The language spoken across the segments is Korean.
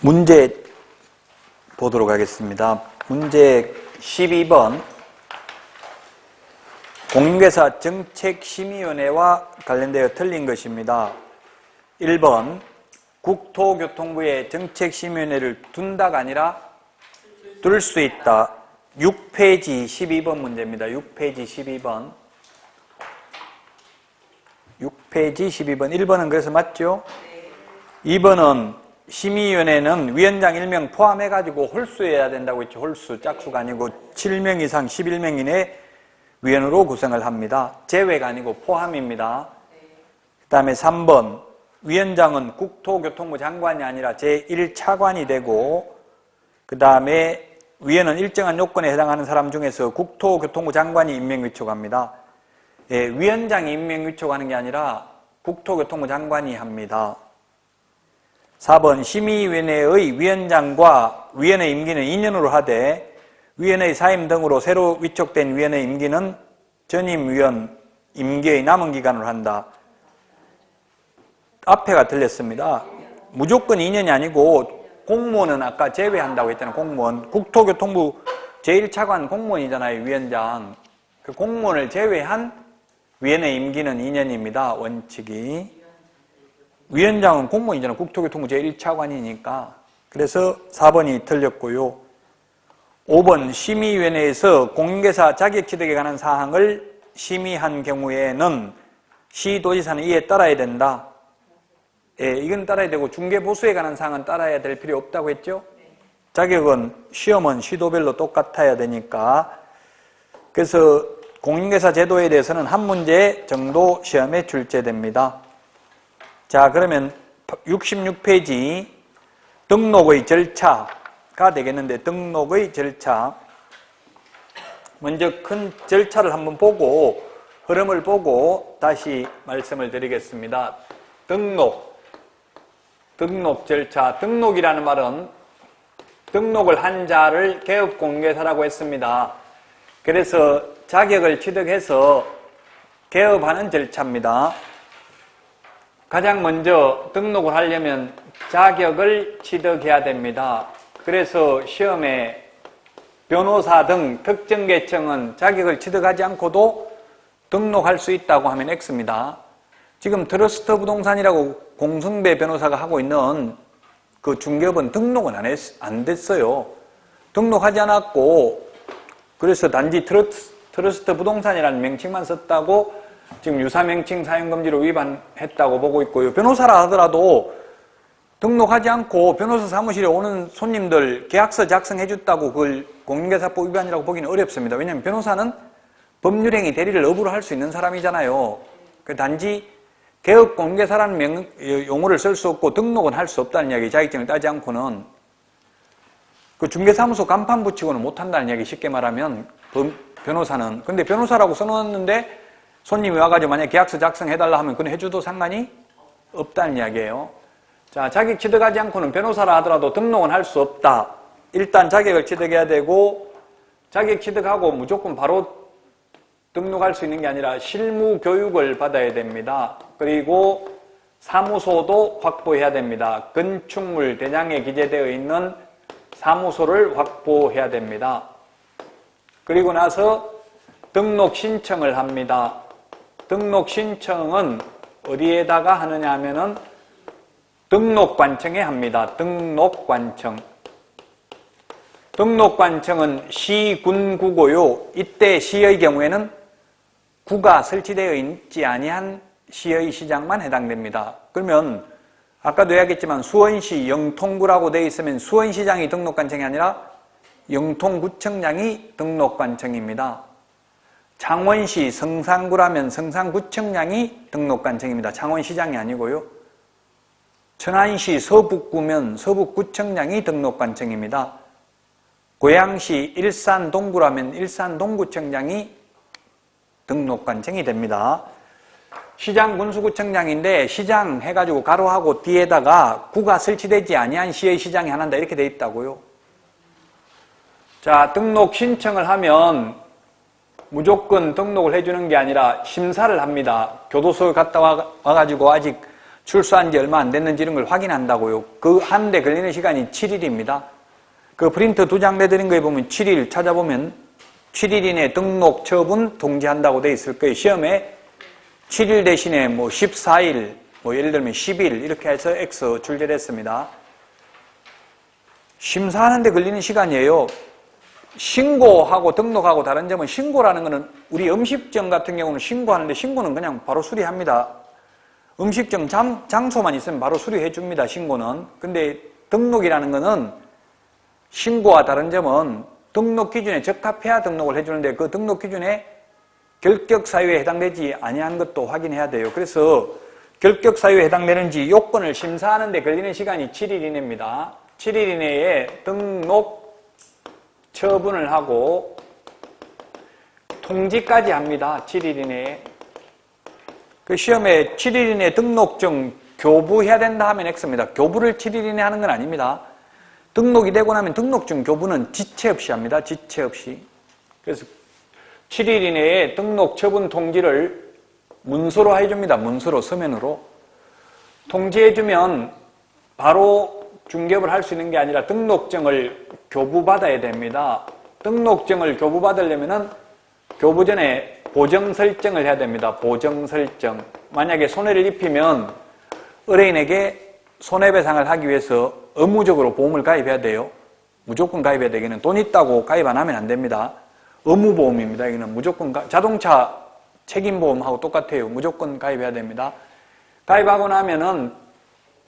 문제 보도록 하겠습니다. 문제 12번 공인중개사 정책심의위원회와 관련되어 틀린 것입니다. 1번 국토교통부에 정책심의위원회를 둔다가 아니라 둘 수 있다. 6페이지 12번 문제입니다. 6페이지 12번. 6페이지 12번. 1번은 그래서 맞죠? 2번은 심의위원회는 위원장 1명 포함해가지고 홀수여야 된다고 했죠. 홀수, 짝수가 아니고 7명 이상 11명 이내 위원으로 구성을 합니다. 제외가 아니고 포함입니다. 그 다음에 3번 위원장은 국토교통부 장관이 아니라 제1차관이 되고, 그 다음에 위원은 일정한 요건에 해당하는 사람 중에서 국토교통부 장관이 임명위촉합니다. 예, 위원장이 임명위촉하는 게 아니라 국토교통부 장관이 합니다. 4번 심의위원회의 위원장과 위원회 임기는 2년으로 하되 위원회 사임 등으로 새로 위촉된 위원회 임기는 전임위원 임기의 남은 기간으로 한다. 앞에가 틀렸습니다. 무조건 2년이 아니고 공무원은 아까 제외한다고 했잖아요. 공무원. 국토교통부 제1차관 공무원이잖아요. 위원장. 그 공무원을 제외한 위원회 임기는 2년입니다. 원칙이. 위원장은 공무원이잖아요. 국토교통부 제1차관이니까. 그래서 4번이 틀렸고요. 5번 심의위원회에서 공인중개사 자격취득에 관한 사항을 심의한 경우에는 시도지사는 이에 따라야 된다. 예, 이건 따라야 되고 중개보수에 관한 사항은 따라야 될 필요 없다고 했죠? 자격은 시험은 시도별로 똑같아야 되니까. 그래서 공인중개사 제도에 대해서는 한 문제 정도 시험에 출제됩니다. 자, 그러면 66페이지 등록의 절차가 되겠는데, 등록의 절차. 먼저 큰 절차를 한번 보고 흐름을 보고 다시 말씀을 드리겠습니다. 등록 절차. 등록이라는 말은 등록을 한 자를 개업공인중개사라고 했습니다. 그래서 자격을 취득해서 개업하는 절차입니다. 가장 먼저 등록을 하려면 자격을 취득해야 됩니다. 그래서 시험에 변호사 등 특정 계층은 자격을 취득하지 않고도 등록할 수 있다고 하면 X입니다. 지금 트러스트 부동산이라고 공승배 변호사가 하고 있는 그 중개업은 등록은 안 됐어요. 등록하지 않았고, 그래서 단지 트러스트 부동산이라는 명칭만 썼다고 지금 유사명칭 사용금지로 위반했다고 보고 있고요. 변호사라 하더라도 등록하지 않고 변호사 사무실에 오는 손님들 계약서 작성해줬다고 그걸 공인중개사법 위반이라고 보기는 어렵습니다. 왜냐하면 변호사는 법률행위 대리를 업으로 할 수 있는 사람이잖아요. 단지 개업공인중개사라는 용어를 쓸 수 없고 등록은 할 수 없다는 이야기, 자격증을 따지 않고는. 그 중개사무소 간판 붙이고는 못한다는 이야기, 쉽게 말하면 변호사는. 근데 변호사라고 써놓았는데 손님이 와가지고 만약에 계약서 작성해달라 하면 그건 해줘도 상관이 없다는 이야기예요. 자, 자격 취득하지 않고는 변호사라 하더라도 등록은 할 수 없다. 일단 자격을 취득해야 되고, 자격 취득하고 무조건 바로 등록할 수 있는 게 아니라 실무 교육을 받아야 됩니다. 그리고 사무소도 확보해야 됩니다. 건축물 대장에 기재되어 있는 사무소를 확보해야 됩니다. 그리고 나서 등록 신청을 합니다. 등록 신청은 어디에다가 하느냐 하면은 등록관청에 합니다. 등록관청. 등록관청은 시, 군, 구고요. 이때 시의 경우에는 구가 설치되어 있지 아니한 시의 시장만 해당됩니다. 그러면 아까도 이야기했지만 수원시 영통구라고 되어 있으면 수원시장이 등록관청이 아니라 영통구청장이 등록관청입니다. 창원시 성산구라면 성산구청장이 등록관청입니다. 창원시장이 아니고요. 천안시 서북구면 서북구청장이 등록관청입니다. 고양시 일산동구라면 일산동구청장이 등록관청이 됩니다. 시장 군수구청장인데 시장 해가지고 가로하고 뒤에다가 구가 설치되지 아니한 시의 시장이 하나다 이렇게 돼 있다고요. 자, 등록 신청을 하면 무조건 등록을 해주는 게 아니라 심사를 합니다. 교도소에 갔다 와가지고 아직 출소한 지 얼마 안 됐는지 이런 걸 확인한다고요. 그 하는데 걸리는 시간이 7일입니다. 그 프린트 2장 내드린 거에 보면 7일 찾아보면 7일 이내 등록, 처분, 통지한다고 돼 있을 거예요. 시험에 7일 대신에 뭐 14일, 뭐 예를 들면 10일 이렇게 해서 X 출제됐습니다. 심사하는데 걸리는 시간이에요. 신고하고 등록하고 다른 점은 신고라는 거는 우리 음식점 같은 경우는 신고하는데 신고는 그냥 바로 수리합니다. 음식점 장소만 있으면 바로 수리해 줍니다. 신고는. 근데 등록이라는 거는 신고와 다른 점은 등록 기준에 적합해야 등록을 해주는데 그 등록 기준에 결격 사유에 해당되지 아니한 것도 확인해야 돼요. 그래서 결격 사유에 해당되는지 요건을 심사하는 데 걸리는 시간이 7일 이내입니다. 7일 이내에 등록 처분을 하고 통지까지 합니다. 7일 이내에. 그 시험에 7일 이내에 등록증 교부해야 된다 하면 X입니다. 교부를 7일 이내에 하는 건 아닙니다. 등록이 되고 나면 등록증 교부는 지체 없이 합니다. 지체 없이. 그래서 7일 이내에 등록 처분 통지를 문서로 해줍니다. 문서로, 서면으로. 통지해주면 바로 중개업을 할 수 있는 게 아니라 등록증을 교부받아야 됩니다. 등록증을 교부받으려면은 교부 전에 보정 설정을 해야 됩니다. 보정 설정. 만약에 손해를 입히면 의뢰인에게 손해배상을 하기 위해서 의무적으로 보험을 가입해야 돼요. 무조건 가입해야 되기는 돈 있다고 가입 안 하면 안 됩니다. 의무보험입니다. 여기는 무조건 자동차 책임보험하고 똑같아요. 무조건 가입해야 됩니다. 가입하고 나면은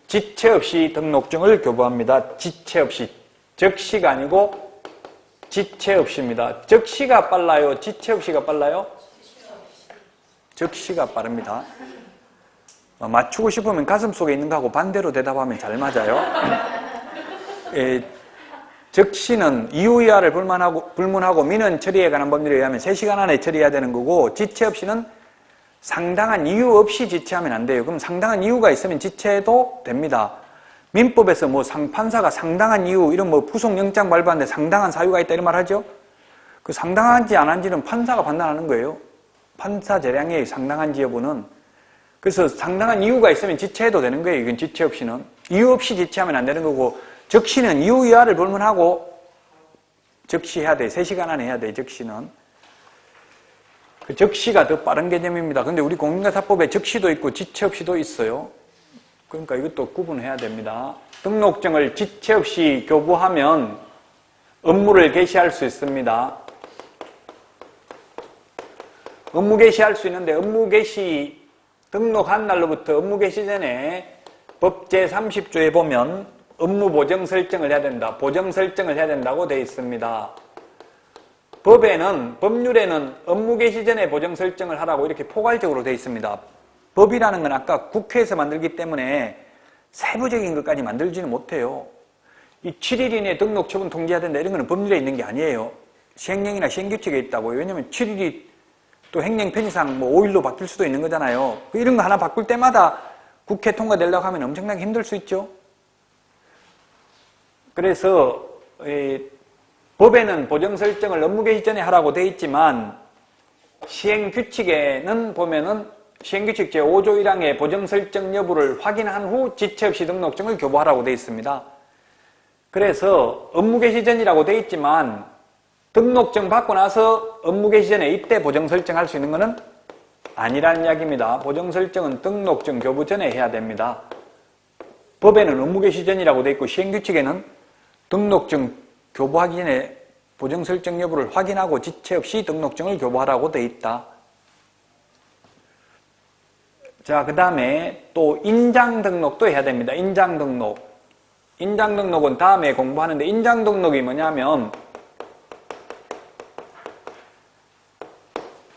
지체 없이 등록증을 교부합니다. 지체 없이. 적시가 아니고 지체 없이입니다. 적시가 빨라요? 지체 없이가 빨라요? 적시가 빠릅니다. 맞추고 싶으면 가슴 속에 있는 거하고 반대로 대답하면 잘 맞아요. 적시는 이유이하를 불문하고 민원 처리에 관한 법률에 의하면 3시간 안에 처리해야 되는 거고 지체 없이는 상당한 이유 없이 지체하면 안 돼요. 그럼 상당한 이유가 있으면 지체해도 됩니다. 민법에서 뭐 판사가 상당한 이유, 이런 뭐 부속영장 발부하는데 상당한 사유가 있다 이런 말 하죠? 그 상당한지 안 한지는 판사가 판단하는 거예요. 판사 재량의 상당한지 여부는. 그래서 상당한 이유가 있으면 지체해도 되는 거예요. 이건 지체 없이는. 이유 없이 지체하면 안 되는 거고 적시는 이유이하를 불문하고 적시해야 돼. 3시간 안에 해야 돼. 적시는. 그 적시가 더 빠른 개념입니다. 근데 우리 공인중개사법에 적시도 있고 지체 없이도 있어요. 그러니까 이것도 구분해야 됩니다. 등록증을 지체 없이 교부하면 업무를 개시할 수 있습니다. 업무 개시할 수 있는데 업무 개시 등록한 날로부터 업무 개시 전에 법 제30조에 보면 업무 보정 설정을 해야 된다. 보정 설정을 해야 된다고 되어 있습니다. 법률에는 업무 개시 전에 보정 설정을 하라고 이렇게 포괄적으로 되어 있습니다. 법이라는 건 아까 국회에서 만들기 때문에 세부적인 것까지 만들지는 못해요. 이 7일 이내에 등록 처분 통지해야 된다 이런 거는 법률에 있는 게 아니에요. 시행령이나 시행규칙에 있다고요. 왜냐면 7일이 또 행령 편의상 뭐 5일로 바뀔 수도 있는 거잖아요. 이런 거 하나 바꿀 때마다 국회 통과되려고 하면 엄청나게 힘들 수 있죠. 그래서 법에는 보정 설정을 업무 개시 전에 하라고 되어 있지만 시행규칙에는 보면은 시행규칙 제5조 1항의 보정 설정 여부를 확인한 후 지체 없이 등록증을 교부하라고 되어 있습니다. 그래서 업무 개시 전이라고 되어 있지만 등록증 받고 나서 업무 개시 전에 이때 보정 설정할 수 있는 것은 아니라는 이야기입니다. 보정 설정은 등록증 교부 전에 해야 됩니다. 법에는 업무 개시 전이라고 되어 있고 시행규칙에는 등록증 교부하기 전에 보정 설정 여부를 확인하고 지체 없이 등록증을 교부하라고 되어 있다. 자, 그 다음에 또 인장 등록도 해야 됩니다. 인장 등록. 인장 등록은 다음에 공부하는데 인장 등록이 뭐냐면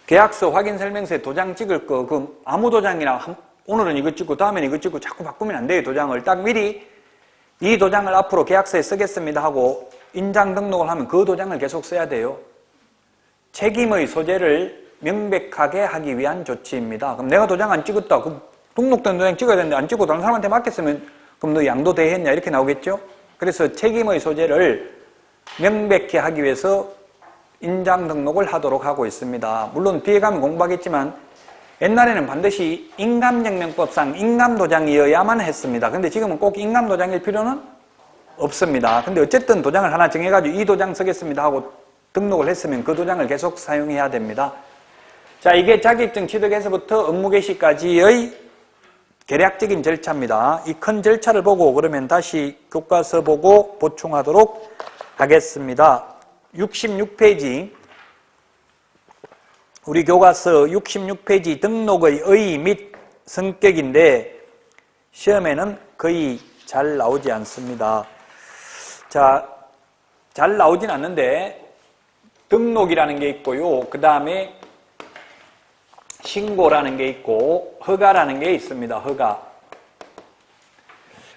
계약서 확인 설명서에 도장 찍을 거, 그 아무 도장이나 오늘은 이거 찍고 다음엔 이거 찍고 자꾸 바꾸면 안 돼요. 도장을 딱 미리 이 도장을 앞으로 계약서에 쓰겠습니다 하고 인장 등록을 하면 그 도장을 계속 써야 돼요. 책임의 소재를 명백하게 하기 위한 조치입니다. 그럼 내가 도장 안 찍었다. 그럼 등록된 도장 찍어야 되는데 안 찍고 다른 사람한테 맡겼으면 그럼 너 양도 대했냐 이렇게 나오겠죠? 그래서 책임의 소재를 명백히 하기 위해서 인장 등록을 하도록 하고 있습니다. 물론 뒤에 가면 공부하겠지만 옛날에는 반드시 인감증명법상 인감도장이어야만 했습니다. 근데 지금은 꼭 인감도장일 필요는 없습니다. 근데 어쨌든 도장을 하나 정해가지고 이 도장 쓰겠습니다 하고 등록을 했으면 그 도장을 계속 사용해야 됩니다. 자, 이게 자격증 취득에서부터 업무 개시까지의 계략적인 절차입니다. 이 큰 절차를 보고 그러면 다시 교과서 보고 보충하도록 하겠습니다. 66페이지 우리 교과서 66페이지 등록의 의의 및 성격인데 시험에는 거의 잘 나오지 않습니다. 자, 잘 나오진 않는데 등록이라는 게 있고요. 그 다음에 신고라는 게 있고 허가라는 게 있습니다. 허가.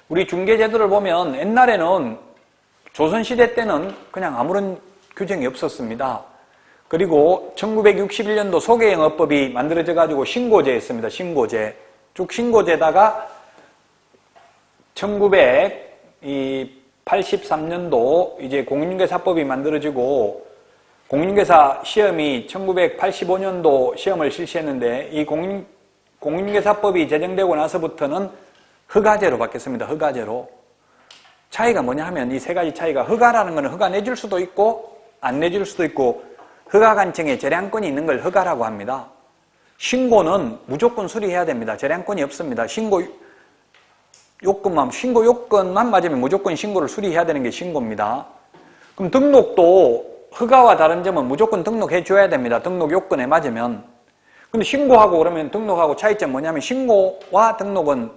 우리 중개제도를 보면 옛날에는 조선시대 때는 그냥 아무런 규정이 없었습니다. 그리고 1961년도 소개영업법이 만들어져 가지고 신고제였습니다. 신고제. 쭉 신고제다가 1983년도 이제 공인중개사법이 만들어지고 공인중개사 시험이 1985년도 시험을 실시했는데 이 공인중개사법이 제정되고 나서부터는 허가제로 바뀌었습니다. 허가제로. 차이가 뭐냐 하면 이 세 가지 차이가 허가라는 것은 허가 내줄 수도 있고 안 내줄 수도 있고 허가관청에 재량권이 있는 걸 허가라고 합니다. 신고는 무조건 수리해야 됩니다. 재량권이 없습니다. 신고 요건만 맞으면 무조건 신고를 수리해야 되는 게 신고입니다. 그럼 등록도 허가와 다른 점은 무조건 등록해 줘야 됩니다. 등록 요건에 맞으면. 근데 신고하고 그러면 등록하고 차이점 뭐냐면 신고와 등록은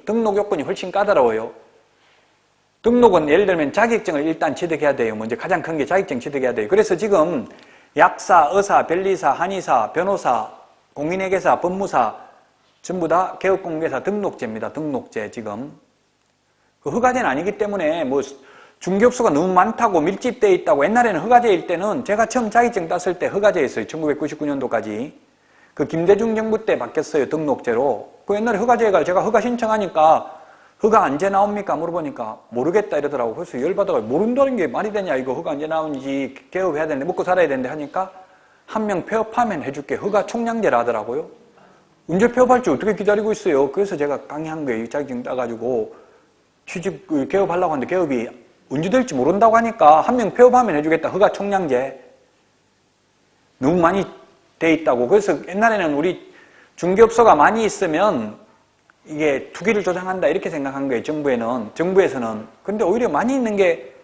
등록 요건이 훨씬 까다로워요. 등록은 예를 들면 자격증을 일단 취득해야 돼요. 먼저 가장 큰 게 자격증 취득해야 돼요. 그래서 지금 약사, 의사, 변리사, 한의사, 변호사, 공인회계사, 법무사 전부 다 개업공개사 등록제입니다. 등록제 지금. 그 허가제는 아니기 때문에 뭐 중개업소가 너무 많다고 밀집되어 있다고 옛날에는 허가제일 때는 제가 처음 자격증 땄을 때 허가제였어요. 1999년도까지. 그 김대중 정부 때 바뀌었어요. 등록제로. 그 옛날에 허가제가 제가 허가 신청하니까 허가 언제 나옵니까? 물어보니까 모르겠다 이러더라고. 그래서 열받아가지고 모른다는 게 말이 되냐 이거 허가 언제 나오는지 개업해야 되는데 먹고 살아야 되는데 하니까 한 명 폐업하면 해줄게. 허가 총량제라 하더라고요. 언제 폐업할 줄 어떻게 기다리고 있어요. 그래서 제가 강의한 거예요. 자격증 따가지고 취직 개업하려고 하는데 개업이 언제 될지 모른다고 하니까 한 명 폐업하면 해주겠다. 허가 총량제. 너무 많이 돼 있다고. 그래서 옛날에는 우리 중개업소가 많이 있으면 이게 투기를 조장한다 이렇게 생각한 거예요. 정부에서는. 근데 오히려 많이 있는 게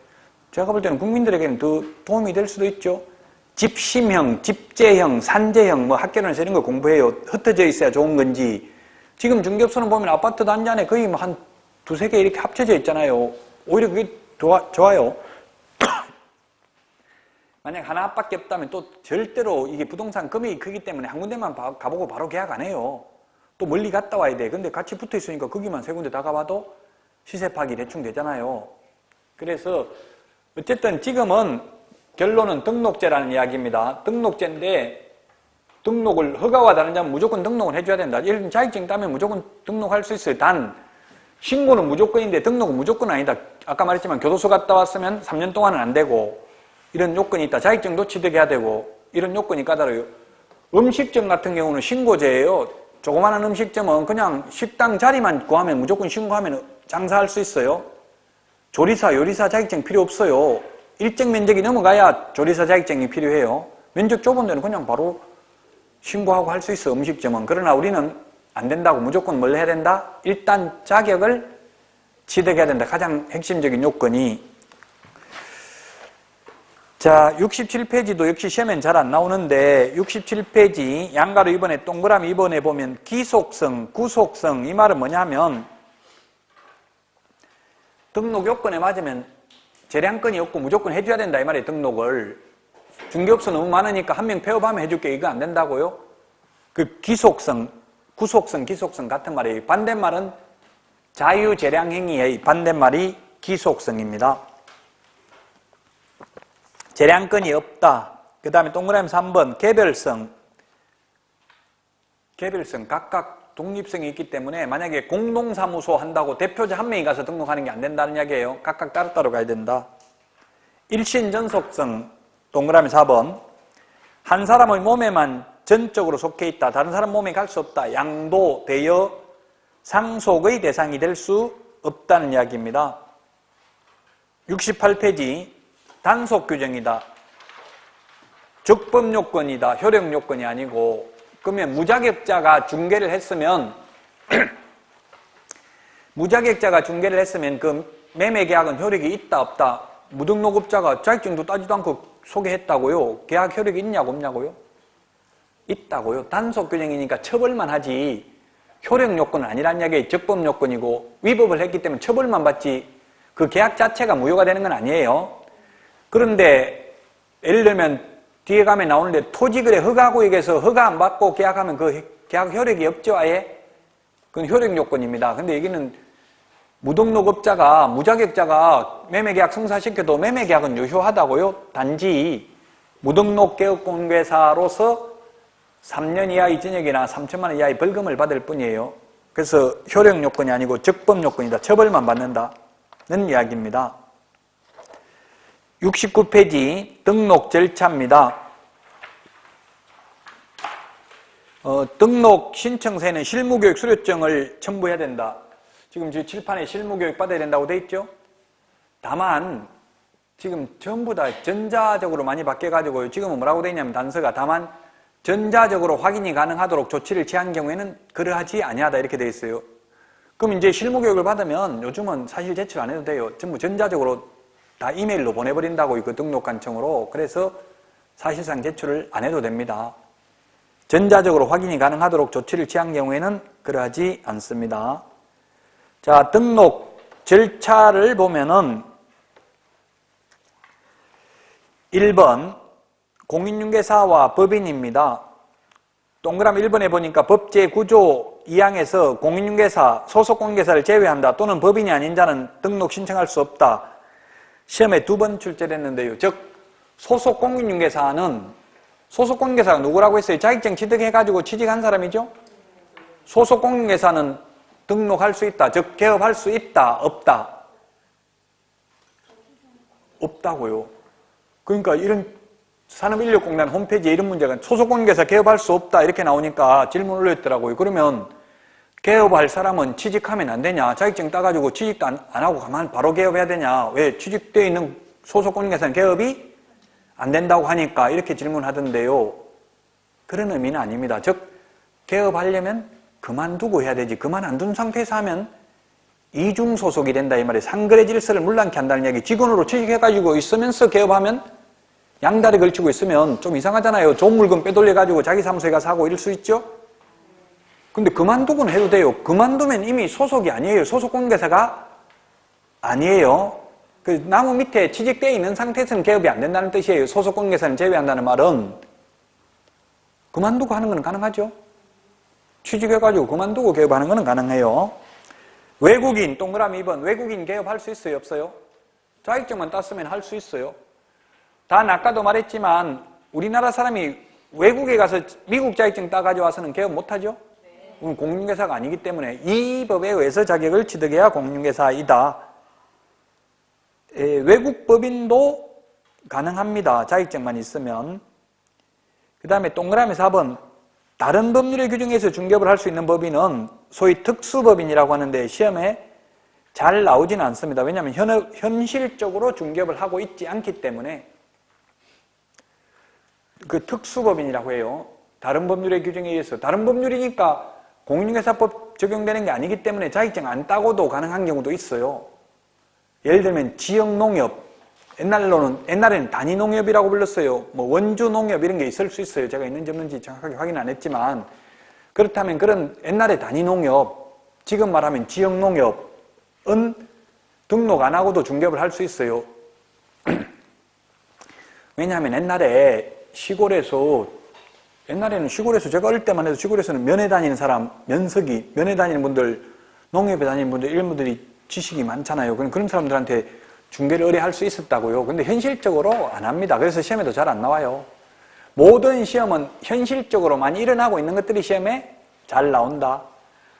제가 볼 때는 국민들에게는 더 도움이 될 수도 있죠. 집심형, 집재형, 산재형 뭐 학교에서 이런 거 공부해요. 흩어져 있어야 좋은 건지. 지금 중개업소는 보면 아파트 단지 안에 거의 뭐 한 두세 개 이렇게 합쳐져 있잖아요. 오히려 그게 좋아요. 만약 하나밖에 없다면 또 절대로 이게 부동산 금액이 크기 때문에 한 군데만 가보고 바로 계약 안 해요. 또 멀리 갔다 와야 돼. 근데 같이 붙어 있으니까 거기만 세 군데 다 가봐도 시세 파악이 대충 되잖아요. 그래서 어쨌든 지금은 결론은 등록제라는 이야기입니다. 등록제인데 등록을 허가와 다른 점은 무조건 등록을 해줘야 된다. 예를 들면 자격증 따면 무조건 등록할 수 있어요. 단 신고는 무조건인데 등록은 무조건 아니다. 아까 말했지만 교도소 갔다 왔으면 3년 동안은 안 되고 이런 요건이 있다. 자격증도 취득해야 되고 이런 요건이 까다로워요. 음식점 같은 경우는 신고제예요. 조그마한 음식점은 그냥 식당 자리만 구하면 무조건 신고하면 장사할 수 있어요. 조리사, 요리사 자격증 필요 없어요. 일정 면적이 넘어가야 조리사 자격증이 필요해요. 면적 좁은 데는 그냥 바로 신고하고 할 수 있어, 음식점은. 그러나 우리는 안 된다고. 무조건 뭘 해야 된다? 일단 자격을 취득해야 된다. 가장 핵심적인 요건이. 자, 67페이지도 역시 시험엔 잘 안 나오는데 67페이지 양가로 2번에 동그라미 2번에 보면 기속성, 구속성 이 말은 뭐냐면 등록 요건에 맞으면 재량권이 없고 무조건 해줘야 된다 이 말이에요. 등록을. 중개업소 너무 많으니까 한 명 폐업하면 해줄게 이거 안 된다고요? 그 기속성, 구속성, 기속성 같은 말이에요. 반대말은 자유재량행위의 반대말이 기속성입니다. 재량권이 없다. 그 다음에 동그라미 3번 개별성. 개별성, 각각 독립성이 있기 때문에 만약에 공동사무소 한다고 대표자 한 명이 가서 등록하는 게 안 된다는 이야기예요. 각각 따로따로 가야 된다. 일신전속성, 동그라미 4번. 한 사람의 몸에만 전적으로 속해 있다. 다른 사람 몸에 갈 수 없다. 양도되어 상속의 대상이 될 수 없다는 이야기입니다. 68페이지 단속 규정이다. 적법 요건이다. 효력 요건이 아니고, 그러면 무자격자가 중개를 했으면 무자격자가 중개를 했으면 그 매매계약은 효력이 있다 없다. 무등록업자가 자격증도 따지도 않고 소개했다고요. 계약 효력이 있냐고 없냐고요? 있다고요. 단속 규정이니까 처벌만 하지 효력 요건은 아니란 이야기예요. 적법 요건이고 위법을 했기 때문에 처벌만 받지 그 계약 자체가 무효가 되는 건 아니에요. 그런데 예를 들면 뒤에 가면 나오는데 토지거래 허가구역에서 허가 안 받고 계약하면 그 계약 효력이 없죠. 아예 그건 효력 요건입니다. 근데 여기는 무등록업자가 무자격자가 매매계약 성사시켜도 매매계약은 유효하다고요. 단지 무등록개업공개사로서 3년 이하의 징역이나 3천만 원 이하의 벌금을 받을 뿐이에요. 그래서 효력 요건이 아니고 적법 요건이다. 처벌만 받는다는 이야기입니다. 69페이지 등록 절차입니다. 등록 신청서에는 실무교육 수료증을 첨부해야 된다. 지금 저 칠판에 실무교육 받아야 된다고 돼 있죠? 다만 지금 전부 다 전자적으로 많이 바뀌어가지고 지금은 뭐라고 돼 있냐면 단서가 다만 전자적으로 확인이 가능하도록 조치를 취한 경우에는 그러하지 아니하다 이렇게 돼 있어요. 그럼 이제 실무교육을 받으면 요즘은 사실 제출 안 해도 돼요. 전부 전자적으로 다 이메일로 보내버린다고 그 등록관청으로. 그래서 사실상 제출을 안 해도 됩니다. 전자적으로 확인이 가능하도록 조치를 취한 경우에는 그러하지 않습니다. 자, 등록 절차를 보면은 1번 공인중개사와 법인입니다. 동그라미 1번에 보니까 법제구조 2항에서 공인중개사, 소속공인중개사를 제외한다 또는 법인이 아닌 자는 등록 신청할 수 없다. 시험에 2번 출제됐는데요. 즉 소속공인중개사는 소속공인중개사가 누구라고 했어요? 자격증 취득해가지고 취직한 사람이죠? 소속공인중개사는 등록할 수 있다. 즉 개업할 수 있다. 없다. 없다고요. 그러니까 이런 산업인력공단 홈페이지에 이런 문제가 소속공인중개사 개업할 수 없다 이렇게 나오니까 질문을 올렸더라고요. 그러면 개업할 사람은 취직하면 안 되냐? 자격증 따가지고 취직도 안 하고 가만 바로 개업해야 되냐? 왜 취직되어 있는 소속공인중개사는 개업이 안 된다고 하니까 이렇게 질문하던데요. 그런 의미는 아닙니다. 즉 개업하려면 그만두고 해야 되지. 그만 안 둔 상태에서 하면 이중소속이 된다 이 말이에요. 상거래 질서를 물랑케 한다는 이야기. 직원으로 취직해가지고 있으면서 개업하면 양다리 걸치고 있으면 좀 이상하잖아요. 좋은 물건 빼돌려가지고 자기 사무소에 가서 하고 이럴 수 있죠? 근데 그만두고는 해도 돼요. 그만두면 이미 소속이 아니에요. 소속공인중개사가 아니에요. 그 나무 밑에 취직되어 있는 상태에서는 개업이 안 된다는 뜻이에요. 소속공인중개사는 제외한다는 말은 그만두고 하는 건 가능하죠. 취직해가지고 그만두고 개업하는 건 가능해요. 외국인 동그라미 2번 외국인 개업할 수 있어요? 없어요? 자격증만 땄으면 할 수 있어요. 단 아까도 말했지만 우리나라 사람이 외국에 가서 미국 자격증 따가지고 와서는 개업 못하죠? 공인중개사가 아니기 때문에 이 법에 의해서 자격을 취득해야 공인중개사이다. 외국 법인도 가능합니다. 자격증만 있으면. 그 다음에 동그라미 4번 다른 법률의 규정에서 중개업을 할 수 있는 법인은 소위 특수법인이라고 하는데 시험에 잘 나오지는 않습니다. 왜냐하면 현실적으로 중개업을 하고 있지 않기 때문에 그 특수법인이라고 해요. 다른 법률의 규정에 의해서. 다른 법률이니까 공인중개사법 적용되는 게 아니기 때문에 자격증 안 따고도 가능한 경우도 있어요. 예를 들면 지역농협, 옛날에는 단위농협이라고 불렀어요. 뭐 원주농협 이런 게 있을 수 있어요. 제가 있는지 없는지 정확하게 확인 안 했지만 그렇다면 그런 옛날에 단위농협, 지금 말하면 지역농협은 등록 안 하고도 중개업을 할 수 있어요. 왜냐하면 옛날에는 시골에서 제가 어릴 때만 해도 시골에서는 면회 다니는 사람, 면회 다니는 분들, 농협에 다니는 분들 이런 분들이 지식이 많잖아요. 그런 사람들한테 중개를 의뢰할 수 있었다고요. 근데 현실적으로 안 합니다. 그래서 시험에도 잘 안 나와요. 모든 시험은 현실적으로 많이 일어나고 있는 것들이 시험에 잘 나온다.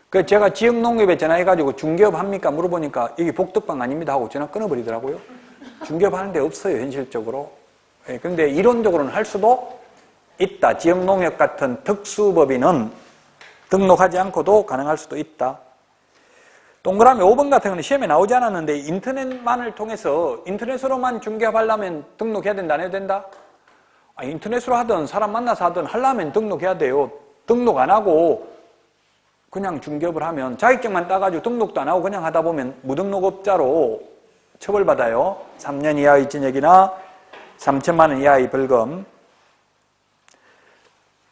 그래서 제가 지역농협에 전화해가지고 중개업 합니까? 물어보니까 이게 복덕방 아닙니다 하고 전화 끊어버리더라고요. 중개업 하는 데 없어요, 현실적으로. 그런데 이론적으로는 할 수도 있다. 지역농협 같은 특수법인은 등록하지 않고도 가능할 수도 있다. 동그라미 5번 같은 경우는 시험에 나오지 않았는데 인터넷만을 통해서 인터넷으로만 중개업하려면 등록해야 된다, 안 해도 된다? 인터넷으로 하든 사람 만나서 하든 하려면 등록해야 돼요. 등록 안 하고 그냥 중개업을 하면 자격증만 따가지고 등록도 안 하고 그냥 하다 보면 무등록업자로 처벌받아요. 3년 이하의 징역이나 3천만 원 이하의 벌금.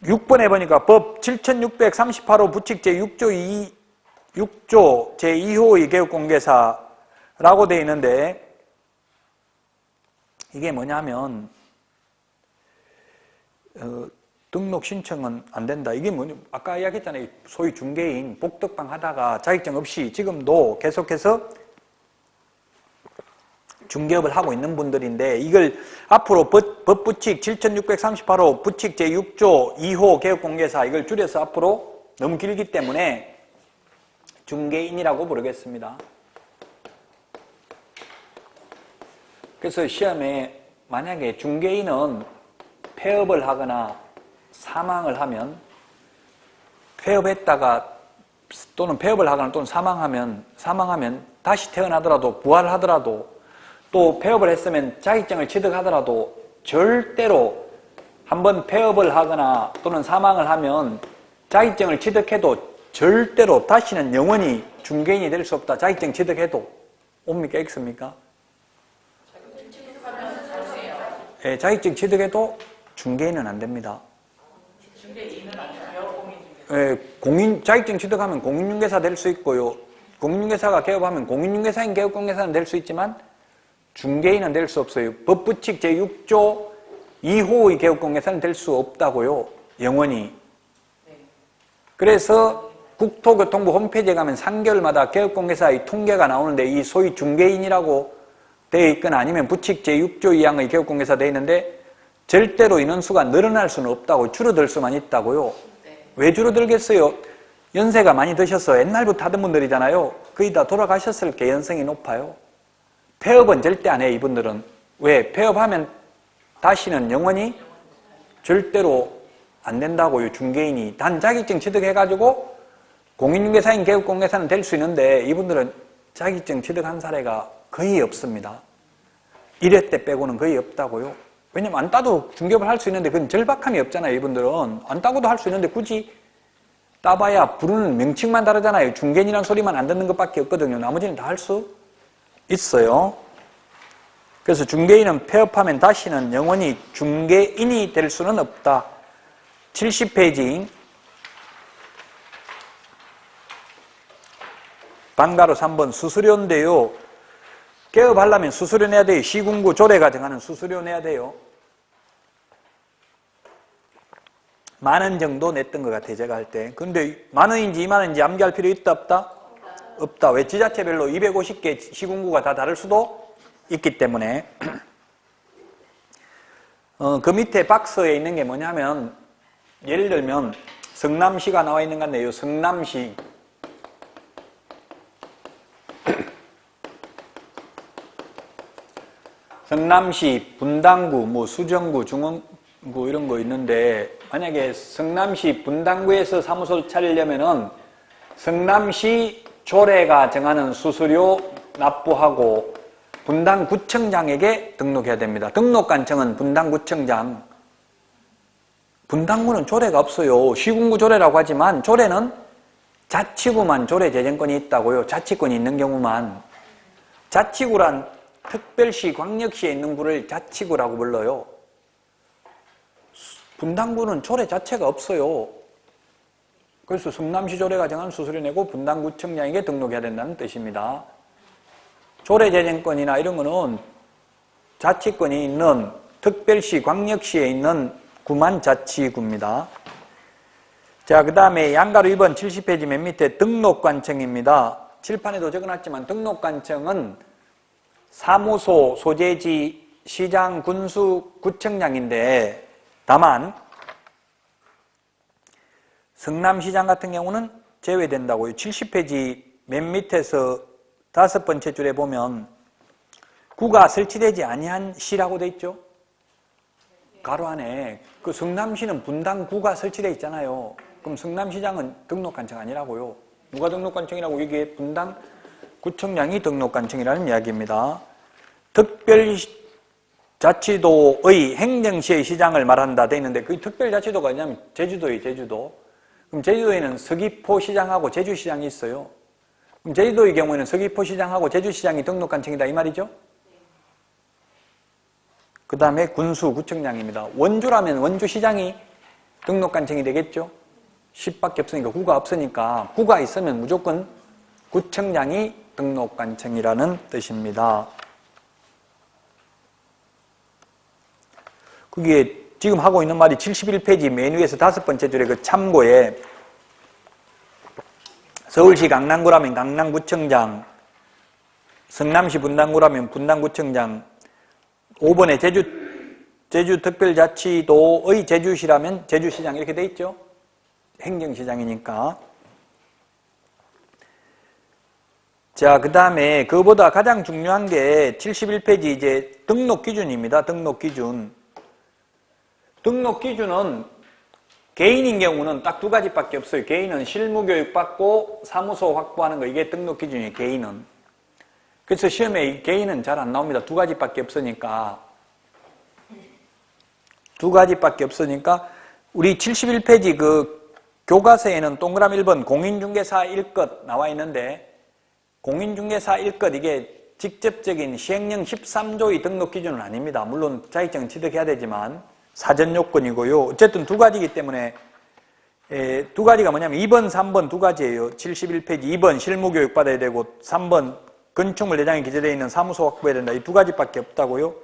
6번에 보니까 법 7638호 부칙 제6조 6조 제2호의 개업공개사라고 되어 있는데 이게 뭐냐면 등록 신청은 안 된다. 이게 뭐냐? 아까 이야기했잖아요. 소위 중개인 복덕방 하다가 자격증 없이 지금도 계속해서 중개업을 하고 있는 분들인데 이걸 앞으로 법부칙 7638호 부칙 제6조 2호 개업공개사 이걸 줄여서 앞으로 너무 길기 때문에 중개인이라고 부르겠습니다. 그래서 시험에 만약에 중개인은 폐업을 하거나 사망을 하면 폐업했다가 또는 폐업을 하거나 또는 사망하면 다시 태어나더라도 부활을 하더라도 또 폐업을 했으면 자격증을 취득하더라도 절대로 한번 폐업을 하거나 또는 사망을 하면 자격증을 취득해도 절대로 다시는 영원히 중개인이 될 수 없다. 자격증 취득해도 옵니까? X입니까? 네, 자격증 취득해도 중개인은 안 됩니다. 중개인은 안 돼요? 공인 자격증 취득하면 공인중개사 될 수 있고요. 공인중개사가 개업하면 공인중개사인 개업공개사는 될 수 있지만 중개인은 될 수 없어요. 법부칙 제6조 2호의 개업공개사는 될 수 없다고요. 영원히. 그래서 국토교통부 홈페이지에 가면 3개월마다 개업공개사의 통계가 나오는데 이 소위 중개인이라고 되어 있거나 아니면 부칙 제6조 2항의 개업공개사 되어 있는데 절대로 인원수가 늘어날 수는 없다고 줄어들 수만 있다고요. 왜 줄어들겠어요? 연세가 많이 드셔서 옛날부터 하던 분들이잖아요. 거의 다 돌아가셨을 개연성이 높아요. 폐업은 절대 안 해요. 이분들은. 왜? 폐업하면 다시는 영원히 절대로 안 된다고요. 중개인이. 단 자격증 취득해가지고 공인중개사인 개업공개사는 될 수 있는데 이분들은 자격증 취득한 사례가 거의 없습니다. 1회 때 빼고는 거의 없다고요. 왜냐면 안 따도 중개업을 할 수 있는데 그건 절박함이 없잖아요. 이분들은. 안 따고도 할 수 있는데 굳이 따봐야 부르는 명칭만 다르잖아요. 중개인이라는 소리만 안 듣는 것밖에 없거든요. 나머지는 다 할 수 있어요. 그래서 중개인은 폐업하면 다시는 영원히 중개인이 될 수는 없다. 70페이지 방가로 3번 수수료인데요. 개업하려면 수수료 내야 돼요. 시군구 조례가 정하는 수수료 내야 돼요. 10,000원 정도 냈던 것 같아요. 제가 할 때. 근데 10,000원인지 20,000원인지 암기할 필요 있다 없다? 없다. 왜? 지자체별로 250개 시군구가 다 다를 수도 있기 때문에. 그 밑에 박스에 있는 게 뭐냐면 예를 들면 성남시가 나와 있는 건데요. 성남시 성남시 분당구, 뭐 수정구, 중원구 이런 거 있는데 만약에 성남시 분당구에서 사무소를 차리려면은 성남시 조례가 정하는 수수료 납부하고 분당구청장에게 등록해야 됩니다. 등록관청은 분당구청장. 분당구는 조례가 없어요. 시군구 조례라고 하지만 조례는 자치구만 조례 제정권이 있다고요. 자치권이 있는 경우만. 자치구란 특별시, 광역시에 있는 구를 자치구라고 불러요. 분당구는 조례 자체가 없어요. 그래서 성남시 조례가 정한 수수료 내고 분당구청장에게 등록해야 된다는 뜻입니다. 조례 제정권이나 이런 거는 자치권이 있는 특별시, 광역시에 있는 구만 자치구입니다. 자, 그 다음에 양가로 2번 70페이지 맨 밑에 등록관청입니다. 칠판에도 적어놨지만 등록관청은 사무소, 소재지, 시장, 군수, 구청장인데 다만 성남시장 같은 경우는 제외된다고요. 70페이지 맨 밑에서 5번째 줄에 보면 구가 설치되지 아니한 시라고 돼 있죠. 가로 안에 그 성남시는 분당구가 설치되어 있잖아요. 그럼 성남시장은 등록관청 아니라고요. 누가 등록관청이라고? 이게 분당구청장이 등록관청이라는 이야기입니다. 특별자치도의 행정시의 시장을 말한다 돼 있는데 그 특별자치도가 뭐냐면 제주도예요. 제주도. 그럼 제주도에는 서귀포시장하고 제주시장이 있어요. 그럼 제주도의 경우에는 서귀포시장하고 제주시장이 등록관청이다 이 말이죠. 그 다음에 군수구청장입니다. 원주라면 원주시장이 등록관청이 되겠죠. 10밖에 없으니까 구가 없으니까 구가 있으면 무조건 구청장이 등록관청이라는 뜻입니다. 그게 지금 하고 있는 말이 71페이지 맨 위에서 5번째 줄에 그 참고에 서울시 강남구라면 강남구청장, 성남시 분당구라면 분당구청장, 5번에 제주특별자치도의 제주시라면 제주시장 이렇게 돼 있죠. 행정시장이니까. 자, 그 다음에 그거보다 가장 중요한 게 71페이지 이제 등록기준입니다. 등록기준. 등록기준은 개인인 경우는 딱 2가지밖에 없어요. 개인은 실무교육 받고 사무소 확보하는 거 이게 등록기준이에요. 개인은. 그래서 시험에 이 개인은 잘 안 나옵니다. 2가지밖에 없으니까. 2가지밖에 없으니까 우리 71페이지 그 교과서에는 동그라미 1번 공인중개사 1것 나와 있는데 공인중개사 1것 이게 직접적인 시행령 13조의 등록 기준은 아닙니다. 물론 자격증 취득해야 되지만 사전 요건이고요. 어쨌든 2가지이기 때문에 2가지가 뭐냐면 2번, 3번 2가지예요. 71페이지 2번 실무교육 받아야 되고 3번 건축물 내장에 기재되어 있는 사무소 확보해야 된다. 이 2가지밖에 없다고요.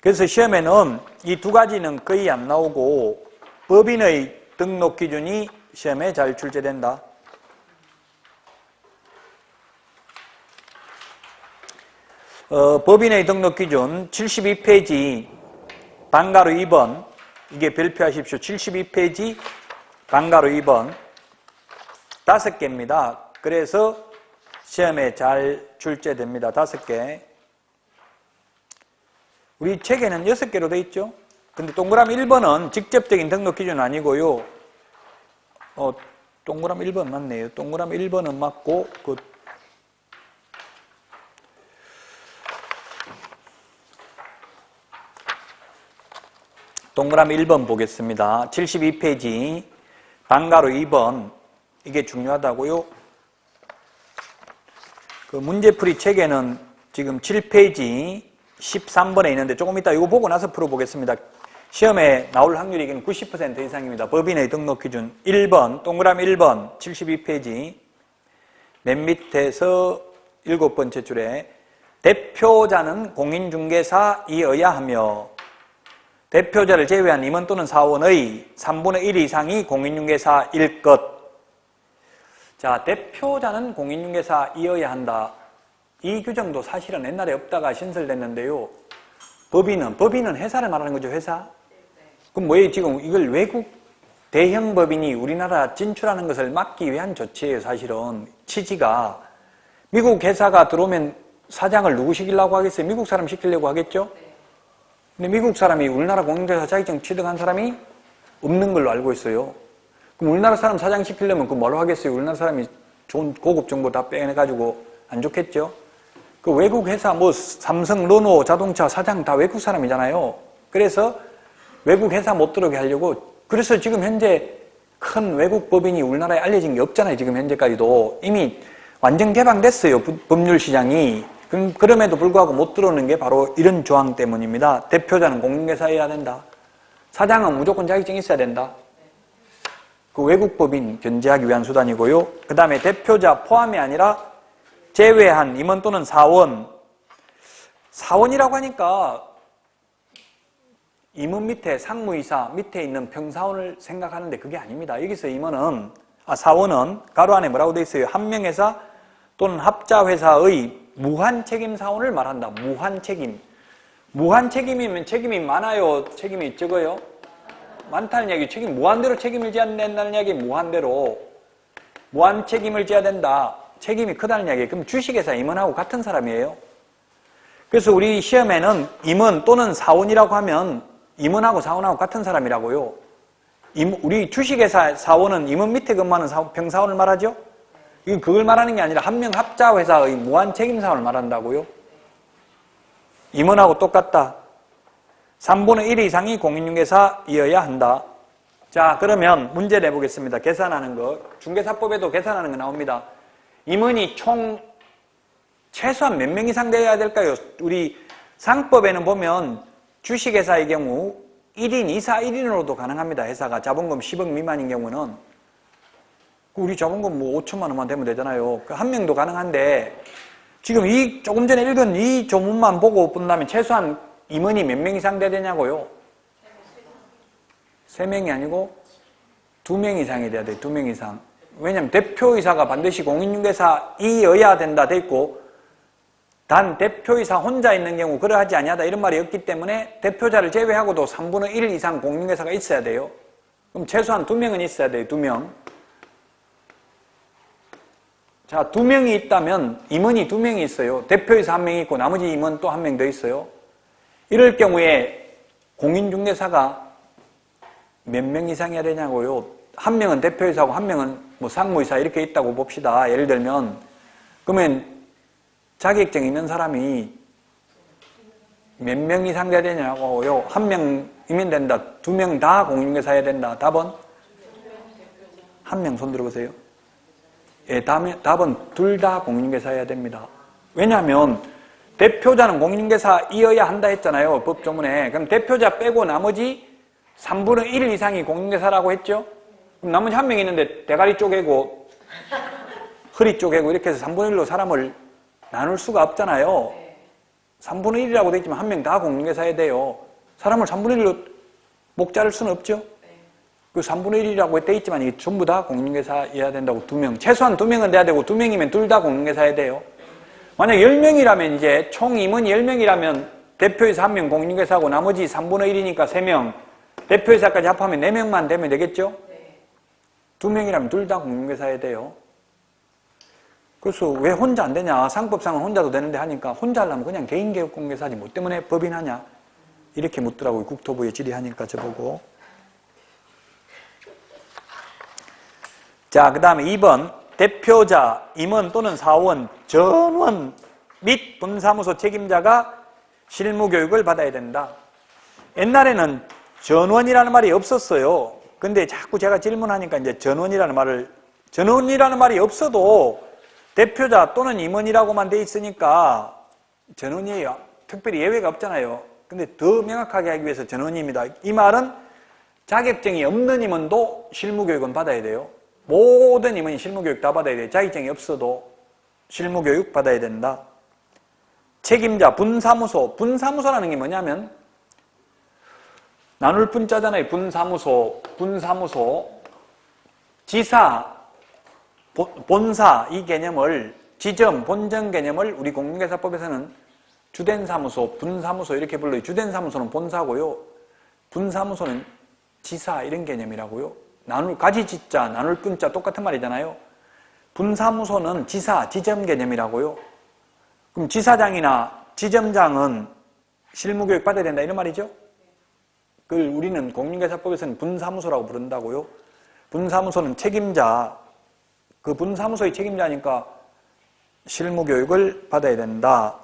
그래서 시험에는 이 2가지는 거의 안 나오고 법인의 등록 기준이 시험에 잘 출제된다. 법인의 등록 기준 72페이지 방가로 2번 이게 별표하십시오. 72페이지 방가로 2번 5개입니다. 그래서 시험에 잘 출제됩니다. 5개. 우리 책에는 6개로 되어 있죠. 근데 동그라미 1번은 직접적인 등록 기준은 아니고요. 동그라미 1번 맞네요. 동그라미 1번은 맞고 동그라미 1번 보겠습니다. 72페이지 방가로 2번 이게 중요하다고요. 그 문제풀이 책에는 지금 7페이지 13번에 있는데 조금 이따 이거 보고 나서 풀어보겠습니다. 시험에 나올 확률이 90% 이상입니다. 법인의 등록 기준 1번 동그라미 1번 72페이지 맨 밑에서 7번째 줄에 대표자는 공인중개사이어야 하며 대표자를 제외한 임원 또는 사원의 3분의 1 이상이 공인중개사일 것. 자, 대표자는 공인중개사이어야 한다. 이 규정도 사실은 옛날에 없다가 신설됐는데요. 법인은 회사를 말하는 거죠, 회사? 그럼 뭐예요? 지금 이걸 외국 대형 법인이 우리나라 진출하는 것을 막기 위한 조치예요, 사실은. 취지가. 미국 회사가 들어오면 사장을 누구 시키려고 하겠어요? 미국 사람 시키려고 하겠죠? 근데 미국 사람이 우리나라 공인중개사 자격증 취득한 사람이 없는 걸로 알고 있어요. 그럼 우리나라 사람 사장 시키려면 그 뭐로 하겠어요? 우리나라 사람이 좋은 고급 정보 다 빼내가지고 안 좋겠죠? 그 외국 회사 뭐 삼성, 르노, 자동차 사장 다 외국 사람이잖아요. 그래서 외국 회사 못 들어오게 하려고. 그래서 지금 현재 큰 외국 법인이 우리나라에 알려진 게 없잖아요. 지금 현재까지도. 이미 완전 개방됐어요. 법률 시장이. 그럼에도 불구하고 못 들어오는 게 바로 이런 조항 때문입니다. 대표자는 공인중개사여야 된다. 사장은 무조건 자격증이 있어야 된다. 그 외국 법인 견제하기 위한 수단이고요. 그 다음에 대표자 포함이 아니라 제외한 임원 또는 사원. 사원이라고 하니까 임원 밑에 상무이사 밑에 있는 평사원을 생각하는데 그게 아닙니다. 여기서 사원은 가로 안에 뭐라고 되어 있어요? 한명회사 또는 합자회사의 무한책임 사원을 말한다. 무한책임. 무한책임이면 책임이 많아요? 책임이 적어요? 많다는 얘기. 무한대로 책임을 져야 된다는 얘기. 무한대로. 무한책임을 져야 된다. 책임이 크다는 얘기. 그럼 주식회사 임원하고 같은 사람이에요. 그래서 우리 시험에는 임원 또는 사원이라고 하면 임원하고 사원하고 같은 사람이라고요. 우리 주식회사 사원은 임원 밑에 근무하는 평사원을 말하죠. 이건 그걸 말하는 게 아니라 한 명 합자 회사의 무한 책임사원을 말한다고요. 임원하고 똑같다. 3분의 1 이상이 공인중개사이어야 한다. 자, 그러면 문제 내보겠습니다. 계산하는 거. 중개사법에도 계산하는 거 나옵니다. 임원이 총 최소한 몇 명 이상 되어야 될까요? 우리 상법에는 보면 주식회사의 경우 1인, 이사 1인으로도 가능합니다. 회사가 자본금 10억 미만인 경우는. 우리 자본금 뭐 5천만 원만 되면 되잖아요. 한 명도 가능한데 지금 조금 전에 읽은 이 조문만 보고 본다면 최소한 임원이 몇 명 이상 돼야 되냐고요? 3명이 아니고 2명 이상이 돼야 돼요. 2명 이상. 왜냐하면 대표이사가 반드시 공인중개사이어야 된다 돼 있고 단 대표이사 혼자 있는 경우 그러하지 아니하다 이런 말이 없기 때문에 대표자를 제외하고도 3분의 1 이상 공인중개사가 있어야 돼요. 그럼 최소한 2명은 있어야 돼요. 2명. 자, 2명이 있다면 임원이 2명이 있어요. 대표이사 1명이 있고 나머지 임원 또 1명 더 있어요. 이럴 경우에 공인중개사가 몇 명 이상이어야 되냐고요. 1명은 대표이사고 1명은 뭐 상무이사 이렇게 있다고 봅시다. 예를 들면 그러면 자격증 있는 사람이 몇 명 이상 돼야 되냐고요. 1명이면 된다. 2명 다 공인중개사여야 된다. 답은? 1명 손 들어보세요. 예, 답은 둘 다 공인중개사여야 됩니다. 왜냐하면 대표자는 공인중개사이어야 한다 했잖아요. 법조문에. 그럼 대표자 빼고 나머지 3분의 1 이상이 공인중개사라고 했죠? 그럼 나머지 1명 있는데 대가리 쪼개고 허리 쪼개고 이렇게 해서 3분의 1로 사람을 나눌 수가 없잖아요. 3분의 1이라고 돼 있지만 1명 다 공인중개사여야 돼요. 사람을 3분의 1로 목 자를 수는 없죠? 그 3분의 1이라고 돼 있지만 이게 전부 다 공인중개사여야 된다고 2명. 최소한 2명은 돼야 되고 2명이면 둘 다 공인중개사여야 돼요. 만약 10명이라면 이제 총 임원이 10명이라면 대표이사 1명 공인중개사고 나머지 3분의 1이니까 3명. 대표이사까지 합하면 4명만 되면 되겠죠? 2명이라면 둘 다 공인중개사여야 돼요. 그래서 왜 혼자 안 되냐? 상법상은 혼자도 되는데 하니까 혼자 하려면 그냥 개인개업공개사지 뭐 때문에 법인하냐? 이렇게 묻더라고요. 국토부에 질의하니까 저보고. 자, 그 다음에 2번 대표자, 임원 또는 사원, 전원 및 분사무소 책임자가 실무교육을 받아야 된다. 옛날에는 전원이라는 말이 없었어요. 근데 자꾸 제가 질문하니까 이제 전원이라는 말이 없어도 대표자 또는 임원이라고만 돼 있으니까 전원이에요. 특별히 예외가 없잖아요. 근데 더 명확하게 하기 위해서 전원입니다. 이 말은 자격증이 없는 임원도 실무교육은 받아야 돼요. 모든 임원이 실무교육 다 받아야 돼요. 자격증이 없어도 실무교육 받아야 된다. 책임자, 분사무소. 분사무소라는 게 뭐냐면 나눌 분자잖아요. 분사무소. 지사, 본사 이 개념을 지점, 본점 개념을 우리 공인중개사법에서는 주된 사무소, 분사무소 이렇게 불러요. 주된 사무소는 본사고요. 분사무소는 지사 이런 개념이라고요. 가지지자, 나눌 분자 똑같은 말이잖아요. 분사무소는 지사, 지점 개념이라고요. 그럼 지사장이나 지점장은 실무교육 받아야 된다 이런 말이죠. 그걸 우리는 공인중개사법에서는 분사무소라고 부른다고요. 분사무소는 책임자, 그 분사무소의 책임자니까 실무교육을 받아야 된다.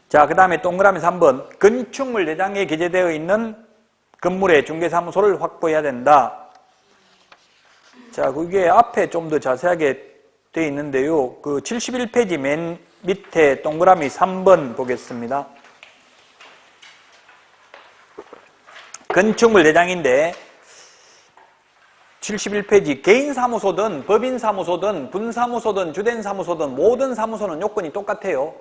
자, 그 다음에 동그라미 3번 건축물 대장에 기재되어 있는 건물의 중개사무소를 확보해야 된다. 자, 그게 앞에 좀 더 자세하게 되어 있는데요. 그 71페이지 맨 밑에 동그라미 3번 보겠습니다. 건축물 대장인데 71페이지 개인사무소든 법인사무소든 분사무소든 주된사무소든 모든 사무소는 요건이 똑같아요.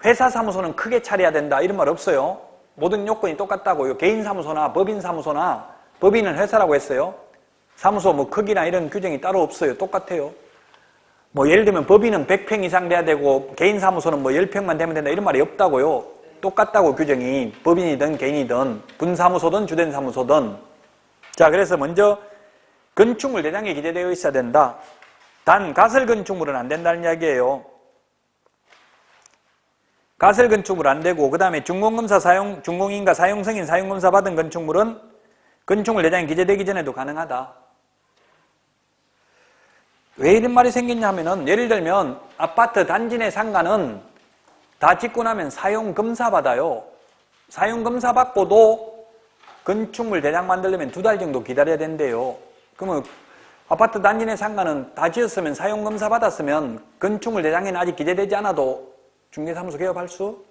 회사사무소는 크게 차려야 된다 이런 말 없어요. 모든 요건이 똑같다고요. 개인사무소나 법인사무소나 법인은 회사라고 했어요. 사무소 뭐 크기나 이런 규정이 따로 없어요. 똑같아요. 뭐 예를 들면 법인은 100평 이상 돼야 되고 개인사무소는 뭐 10평만 되면 된다 이런 말이 없다고요. 똑같다고 규정이 법인이든 개인이든 분사무소든 주된사무소든. 자, 그래서 먼저 건축물 대장에 기재되어 있어야 된다. 단 가설 건축물은 안 된다는 이야기예요. 가설 건축물 안 되고, 그 다음에 준공인가 사용승인 사용검사 받은 건축물은 건축물 대장이 기재되기 전에도 가능하다. 왜 이런 말이 생겼냐면은, 예를 들면 아파트 단지 내 상가는 다 짓고 나면 사용검사 받아요. 사용검사 받고도 건축물 대장 만들려면 2달 정도 기다려야 된대요. 그러면 아파트 단지 내 상가는 다 지었으면 사용검사 받았으면 건축물 대장에는 아직 기재되지 않아도 중개사무소 개업할 수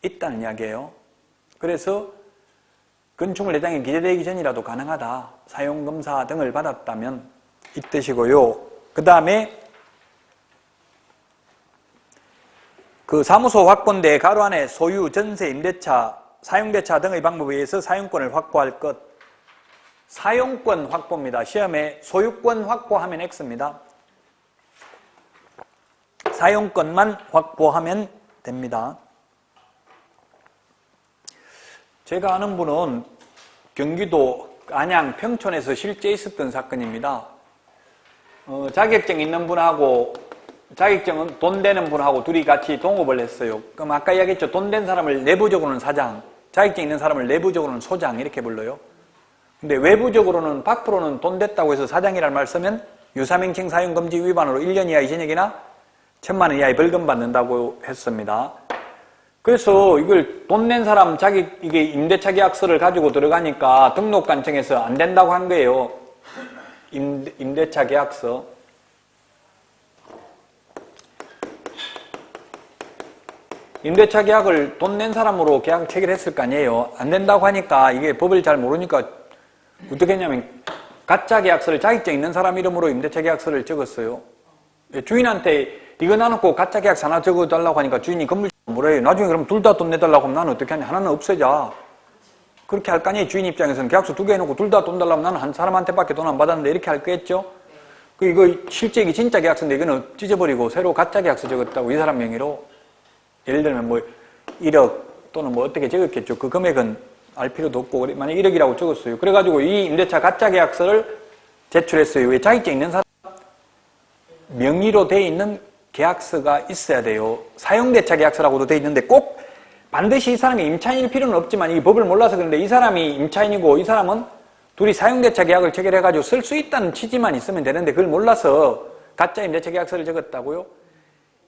있다는 이야기예요. 그래서 건축물 대장이 기재되기 전이라도 가능하다. 사용검사 등을 받았다면 이 뜻이고요. 그 다음에 그 사무소 확보인데 가로 안에 소유, 전세, 임대차, 사용대차 등의 방법에 의해서 사용권을 확보할 것. 사용권 확보입니다. 시험에 소유권 확보하면 X입니다. 사용권만 확보하면 됩니다. 제가 아는 분은 경기도 안양 평촌에서 실제 있었던 사건입니다. 자격증 있는 분하고 자격증은 돈 되는 분하고 둘이 같이 동업을 했어요. 그럼 아까 이야기했죠. 돈 된 사람을 내부적으로는 사장, 자격증 있는 사람을 내부적으로는 소장 이렇게 불러요. 근데 외부적으로는 밖으로는 돈 됐다고 해서 사장이라는 말 쓰면 유사명칭 사용금지 위반으로 1년 이하의 징역이나 1,000만 원 이하의 벌금 받는다고 했습니다. 그래서 이걸 돈 낸 사람 이게 임대차 계약서를 가지고 들어가니까 등록관청에서 안 된다고 한 거예요. 임대차 계약서. 임대차 계약을 돈 낸 사람으로 계약을 체결했을 거 아니에요. 안 된다고 하니까 이게 법을 잘 모르니까 어떻게 했냐면 가짜 계약서를 자격증 있는 사람 이름으로 임대차 계약서를 적었어요. 주인한테 이거 놔놓고 가짜 계약서 하나 적어달라고 하니까 주인이 건물 뭐래요. 나중에 그럼 둘 다 돈 내달라고 하면 나는 어떻게 하냐. 하나는 없애자. 그렇게 할 거 아니에요. 주인 입장에서는 계약서 2개 해놓고 둘 다 돈 달라고 나는 한 사람한테밖에 돈 안 받았는데 이렇게 할 거겠죠. 이거 실제 이게 진짜 계약서인데 이거는 찢어버리고 새로 가짜 계약서 적었다고 이 사람 명의로. 예를 들면 뭐 1억 또는 뭐 어떻게 적었겠죠. 그 금액은 알 필요도 없고 만약 1억이라고 적었어요. 그래가지고 이 임대차 가짜 계약서를 제출했어요. 왜 자격증 있는 사람 명의로 돼 있는 계약서가 있어야 돼요. 사용대차 계약서라고도 돼 있는데 꼭 반드시 이 사람이 임차인일 필요는 없지만 이 법을 몰라서 그런데 이 사람이 임차인이고 이 사람은 둘이 사용대차 계약을 체결해가지고 쓸 수 있다는 취지만 있으면 되는데 그걸 몰라서 가짜 임대차 계약서를 적었다고요?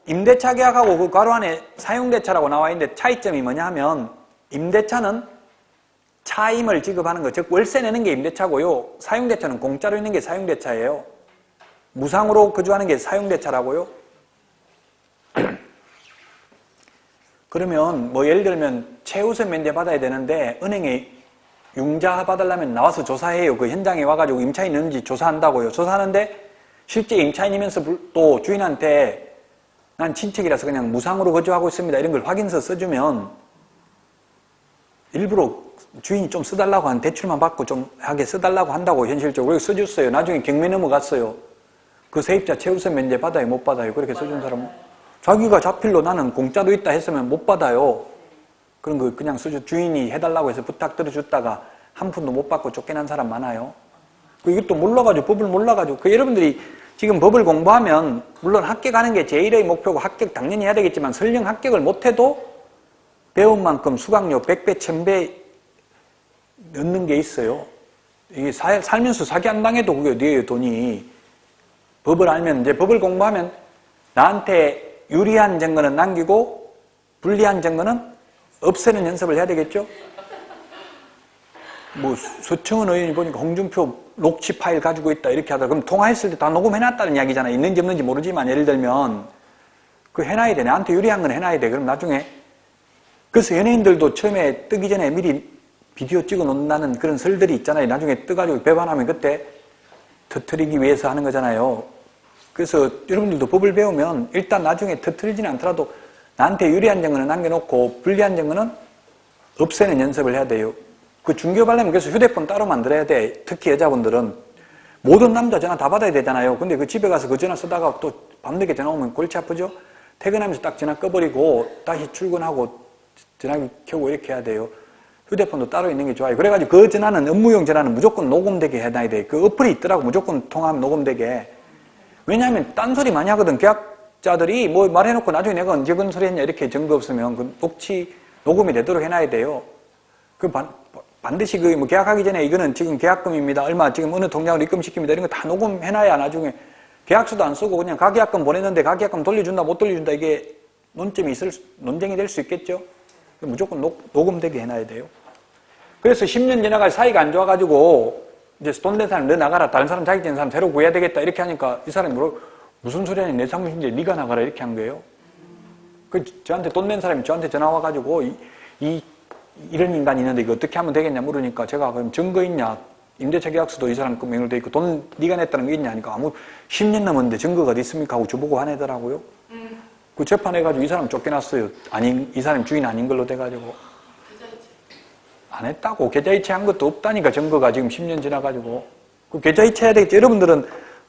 임대차 계약하고 그 괄호 안에 사용대차라고 나와 있는데 차이점이 뭐냐 하면 임대차는 차임을 지급하는 것, 즉 월세 내는 게 임대차고요. 사용대차는 공짜로 있는 게 사용대차예요. 무상으로 거주하는 게 사용대차라고요. 그러면 뭐 예를 들면 최우선 면제 받아야 되는데 은행에 융자 받으려면 나와서 조사해요. 그 현장에 와가지고 임차인 있는지 조사한다고요. 조사하는데 실제 임차인이면서 또 주인한테 난 친척이라서 그냥 무상으로 거주하고 있습니다. 이런 걸 확인서 써주면 일부러 주인이 좀 써달라고 한 대출만 받고 좀 하게 써달라고 한다고 현실적으로 써줬어요. 나중에 경매 넘어갔어요. 그 세입자 최우선 면제 받아요? 못 받아요? 그렇게 써준 사람은? 자기가 자필로 나는 공짜도 있다 했으면 못 받아요. 그런 거 그냥 주인이 해달라고 해서 부탁 들어줬다가 한 푼도 못 받고 쫓겨난 사람 많아요. 이것도 몰라가지고, 법을 몰라가지고. 여러분들이 지금 법을 공부하면, 물론 합격하는 게 제1의 목표고 합격 당연히 해야 되겠지만 설령 합격을 못해도 배운 만큼 수강료 100배, 1000배 넣는 게 있어요. 이게 살면서 사기 안 당해도 그게 어디에요, 돈이. 법을 알면, 이제 법을 공부하면 나한테 유리한 증거는 남기고 불리한 증거는 없애는 연습을 해야 되겠죠? 뭐 서청은 의원이 보니까 홍준표 녹취 파일 가지고 있다 이렇게 하더라. 그럼 통화했을 때 다 녹음해놨다는 이야기잖아요. 있는지 없는지 모르지만 예를 들면 그거 해놔야 돼. 나한테 유리한 건 해놔야 돼. 그럼 나중에 그래서 연예인들도 처음에 뜨기 전에 미리 비디오 찍어 놓는다는 그런 설들이 있잖아요. 나중에 떠가지고 배반하면 그때 터뜨리기 위해서 하는 거잖아요. 그래서 여러분들도 법을 배우면 일단 나중에 터뜨리지는 않더라도 나한테 유리한 증거는 남겨놓고 불리한 증거는 없애는 연습을 해야 돼요. 그 중개업하려면 그래서 휴대폰 따로 만들어야 돼. 특히 여자분들은 모든 남자 전화 다 받아야 되잖아요. 근데 그 집에 가서 그 전화 쓰다가 또 밤늦게 전화 오면 골치 아프죠? 퇴근하면서 딱 전화 꺼버리고 다시 출근하고 전화기 켜고 이렇게 해야 돼요. 휴대폰도 따로 있는 게 좋아요. 그래가지고 그 전화는 업무용 전화는 무조건 녹음되게 해놔야 돼. 그 어플이 있더라고. 무조건 통화하면 녹음되게. 왜냐하면 딴소리 많이 하거든. 계약 자들이 뭐 말해놓고 나중에 내가 언제 그런 소리 했냐 이렇게 증거 없으면 그 녹음이 되도록 해놔야 돼요. 반드시 뭐 계약하기 전에 이거는 지금 계약금입니다. 얼마 지금 어느 통장으로 입금시킵니다. 이런 거 다 녹음해놔야 나중에 계약서도 안 쓰고 그냥 가계약금 보냈는데 가계약금 돌려준다 못 돌려준다 이게 논쟁이 될 수 있겠죠. 무조건 녹음되게 해놔야 돼요. 그래서 10년 지나가 사이가 안 좋아가지고 이제 돈 낸 사람 너 나가라 다른 사람 자격증 사람 새로 구해야 되겠다 이렇게 하니까 이 사람이 무슨 소리 하니 내 사무실인데 네가 나가라 이렇게 한 거예요. 저한테 돈 낸 사람이 저한테 전화 와가지고 이런 인간이 있는데 이거 어떻게 하면 되겠냐 물으니까 제가 그럼 증거 있냐 임대차 계약서도 이 사람 명의로 돼 있고 돈 네가 냈다는 게 있냐 하니까 10년 넘었는데 증거가 어디 있습니까 하고 저보고 화내더라고요. 그 재판해가지고 이 사람 쫓겨났어요. 이 사람 주인 아닌 걸로 돼가지고 안 했다고. 계좌이체한 것도 없다니까 증거가 지금 10년 지나가지고 그 계좌이체해야 되겠죠. 여러분들은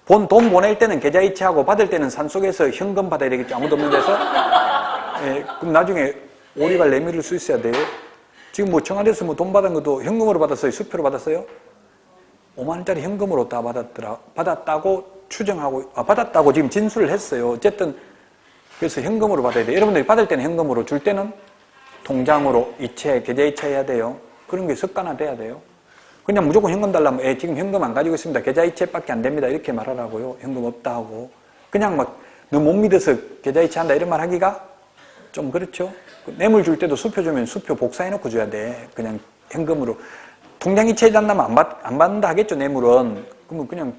돈 보낼 때는 계좌이체하고 받을 때는 산속에서 현금 받아야 되겠죠. 아무도 없는 데서. 예, 그럼 나중에 오리갈 내밀을 수 있어야 돼요. 지금 뭐 청와대에서 뭐 돈 받은 것도 현금으로 받았어요? 수표로 받았어요? 5만 원짜리 현금으로 다 받았다고 추정하고 받았다고 지금 진술을 했어요. 어쨌든 그래서 현금으로 받아야 돼요. 여러분들이 받을 때는 현금으로 줄 때는 통장으로 계좌이체 해야 돼요. 그런 게 습관화돼야 돼요. 그냥 무조건 현금 달라면 지금 현금 안 가지고 있습니다. 계좌이체밖에 안 됩니다. 이렇게 말하라고요. 현금 없다 하고. 그냥 막 너 못 믿어서 계좌이체 한다 이런 말 하기가 좀 그렇죠. 뇌물 줄 때도 수표 주면 수표 복사해놓고 줘야 돼. 그냥 현금으로. 통장이체 해달라면 안 받는다 하겠죠. 뇌물은. 그러면 그냥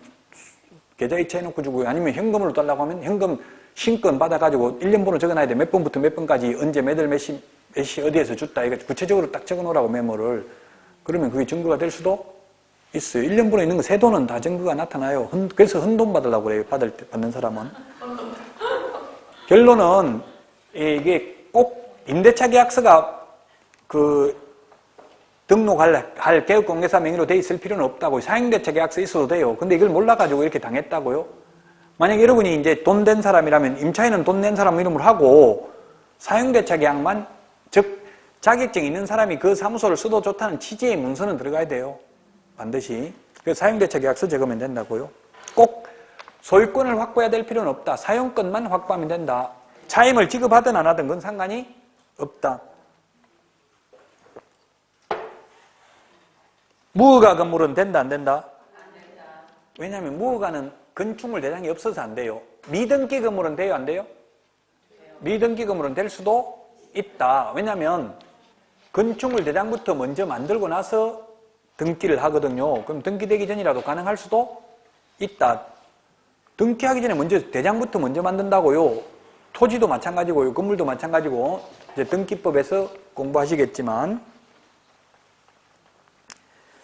계좌이체 해놓고 주고 아니면 현금으로 달라고 하면 현금 신권 받아가지고 1년 번호 적어놔야 돼. 몇 번부터 몇 번까지 언제 몇월 몇 시 어디에서 줬다. 이거 구체적으로 딱 적어놓으라고 메모를. 그러면 그게 증거가 될 수도 있어요. 1년 번호 있는 거 새 돈은 다 증거가 나타나요. 그래서 헌돈 받으려고 그래요. 받는 사람은. 결론은 이게 꼭 임대차 계약서가 등록할 개업공개사 명의로 돼 있을 필요는 없다고. 사용임대차 계약서 있어도 돼요. 근데 이걸 몰라가지고 이렇게 당했다고요. 만약에 여러분이 이제 돈 된 사람이라면 임차인은 돈 낸 사람 이름으로 하고 사용임대차 계약만 즉 자격증 있는 사람이 그 사무소를 써도 좋다는 취지의 문서는 들어가야 돼요. 반드시. 그래서 사용임대차 계약서 적으면 된다고요. 꼭 소유권을 확보해야 될 필요는 없다. 사용권만 확보하면 된다. 차임을 지급하든 안 하든 그건 상관이 없다. 무허가 건물은 된다 안 된다? 안 된다. 왜냐하면 무허가는 건축물 대장이 없어서 안 돼요. 미등기 건물은 돼요 안 돼요? 돼요. 미등기 건물은 될 수도 있다. 왜냐하면 건축물 대장부터 먼저 만들고 나서 등기를 하거든요. 그럼 등기되기 전이라도 가능할 수도 있다. 등기하기 전에 대장부터 먼저 만든다고요. 토지도 마찬가지고요. 건물도 마찬가지고 이제 등기법에서 공부하시겠지만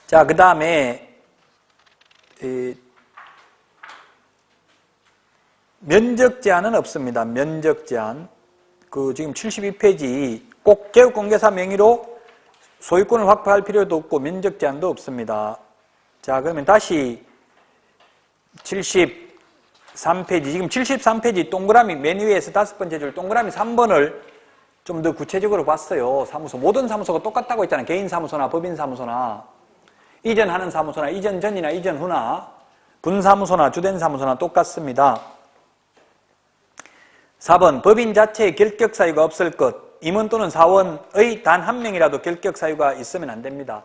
자, 그 다음에 면적 제한은 없습니다. 면적 제한. 지금 72페이지 꼭 개업공개사 명의로 소유권을 확보할 필요도 없고 면적 제한도 없습니다. 자, 그러면 다시 73페이지 지금 73페이지 동그라미 맨 위에서 5번째 줄 동그라미 3번을 좀 더 구체적으로 봤어요. 사무소. 모든 사무소가 똑같다고 했잖아요. 개인사무소나 법인사무소나 이전하는 사무소나 이전 전이나 이전 후나 분사무소나 주된사무소나 똑같습니다. 4번 법인 자체에 결격 사유가 없을 것. 임원 또는 사원의 단 한 명이라도 결격 사유가 있으면 안 됩니다.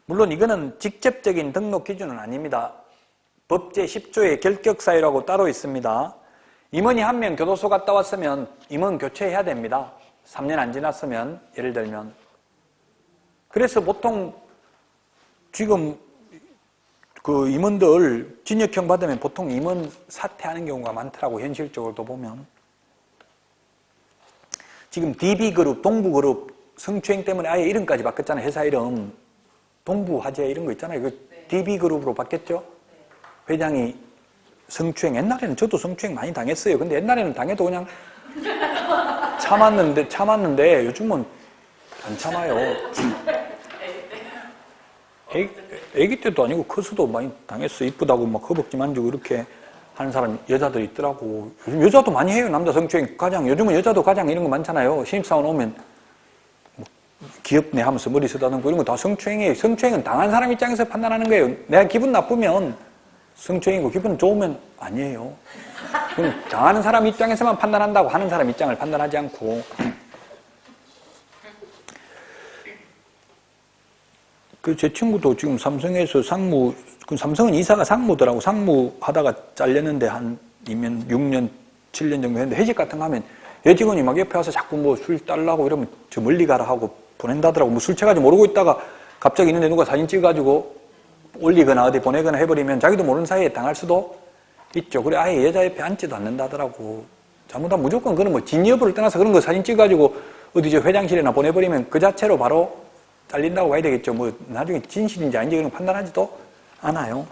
물론 이거는 직접적인 등록 기준은 아닙니다. 법제 10조에 결격 사유라고 따로 있습니다. 임원이 한 명 교도소 갔다 왔으면 임원 교체해야 됩니다. 3년 안 지났으면 예를 들면. 그래서 보통 지금 그 임원들 징역형 받으면 보통 임원 사퇴하는 경우가 많더라고. 현실적으로도 보면. 지금 DB그룹, 동부그룹 성추행 때문에 아예 이름까지 바뀌었잖아요. 회사 이름. 동부화재 이런 거 있잖아요. 그 DB그룹으로 바뀌었죠. 회장이 성추행. 옛날에는 저도 성추행 많이 당했어요. 근데 옛날에는 당해도 그냥 참았는데 요즘은 안 참아요. 애기 때도 아니고 커서도 많이 당했어. 이쁘다고 막 허벅지 만지고 이렇게 하는 사람 여자들 있더라고. 요즘 여자도 많이 해요. 남자 성추행 과장. 요즘은 여자도 과장 이런 거 많잖아요. 신입사원 오면 뭐 귀엽네 하면서 머리 쓰다듬고 이런 거 다 성추행이에요. 성추행은 당한 사람 입장에서 판단하는 거예요. 내가 기분 나쁘면 성추행이고 기분 좋으면 아니에요. 그건 당하는 사람 입장에서만 판단한다고 하는 사람 입장을 판단하지 않고. 제 친구도 지금 삼성에서 상무, 삼성은 이사가 상무더라고. 상무 하다가 잘렸는데 한 6년, 7년 정도 했는데 회식 같은 거 하면 여직원이 막 옆에 와서 자꾸 뭐 술 달라고 이러면 저 멀리 가라 하고 보낸다더라고. 뭐 술 취해가지고 모르고 있다가 갑자기 있는데 누가 사진 찍어가지고 올리거나 어디 보내거나 해버리면 자기도 모르는 사이에 당할 수도 있죠. 그래 아예 여자 옆에 앉지도 않는다더라고. 잘못하면 무조건 그런 뭐 진 여부를 떠나서 그런 거 사진 찍어가지고 어디 저 회장실에나 보내버리면 그 자체로 바로 잘린다고 봐야 되겠죠. 뭐 나중에 진실인지 아닌지 그런 거 판단하지도 않아요.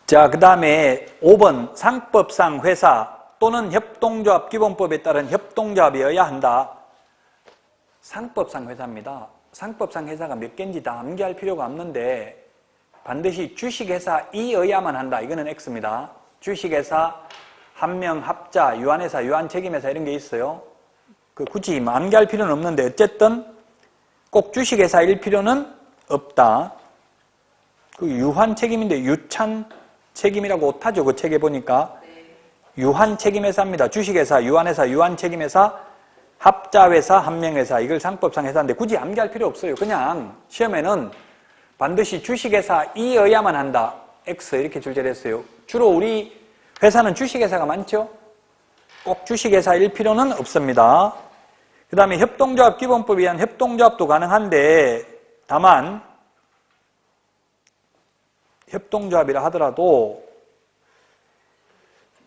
자, 그 다음에 5번 상법상 회사 또는 협동조합 기본법에 따른 협동조합이어야 한다. 상법상 회사입니다. 상법상 회사가 몇 개인지 다 암기할 필요가 없는데 반드시 주식회사이어야만 한다. 이거는 X입니다. 주식회사, 한명, 합자, 유한회사, 유한책임회사 이런 게 있어요. 굳이 암기할 필요는 없는데 어쨌든 꼭 주식회사일 필요는 없다. 유한책임인데 유찬책임이라고 타죠. 그 책에 보니까. 유한책임회사입니다. 주식회사, 유한회사, 유한책임회사, 합자회사, 한명회사. 이걸 상법상 회사인데 굳이 암기할 필요 없어요. 그냥 시험에는 반드시 주식회사이어야만 한다. X 이렇게 출제됐어요. 주로 우리 회사는 주식회사가 많죠? 꼭 주식회사일 필요는 없습니다. 그 다음에 협동조합 기본법에 의한 협동조합도 가능한데 다만 협동조합이라 하더라도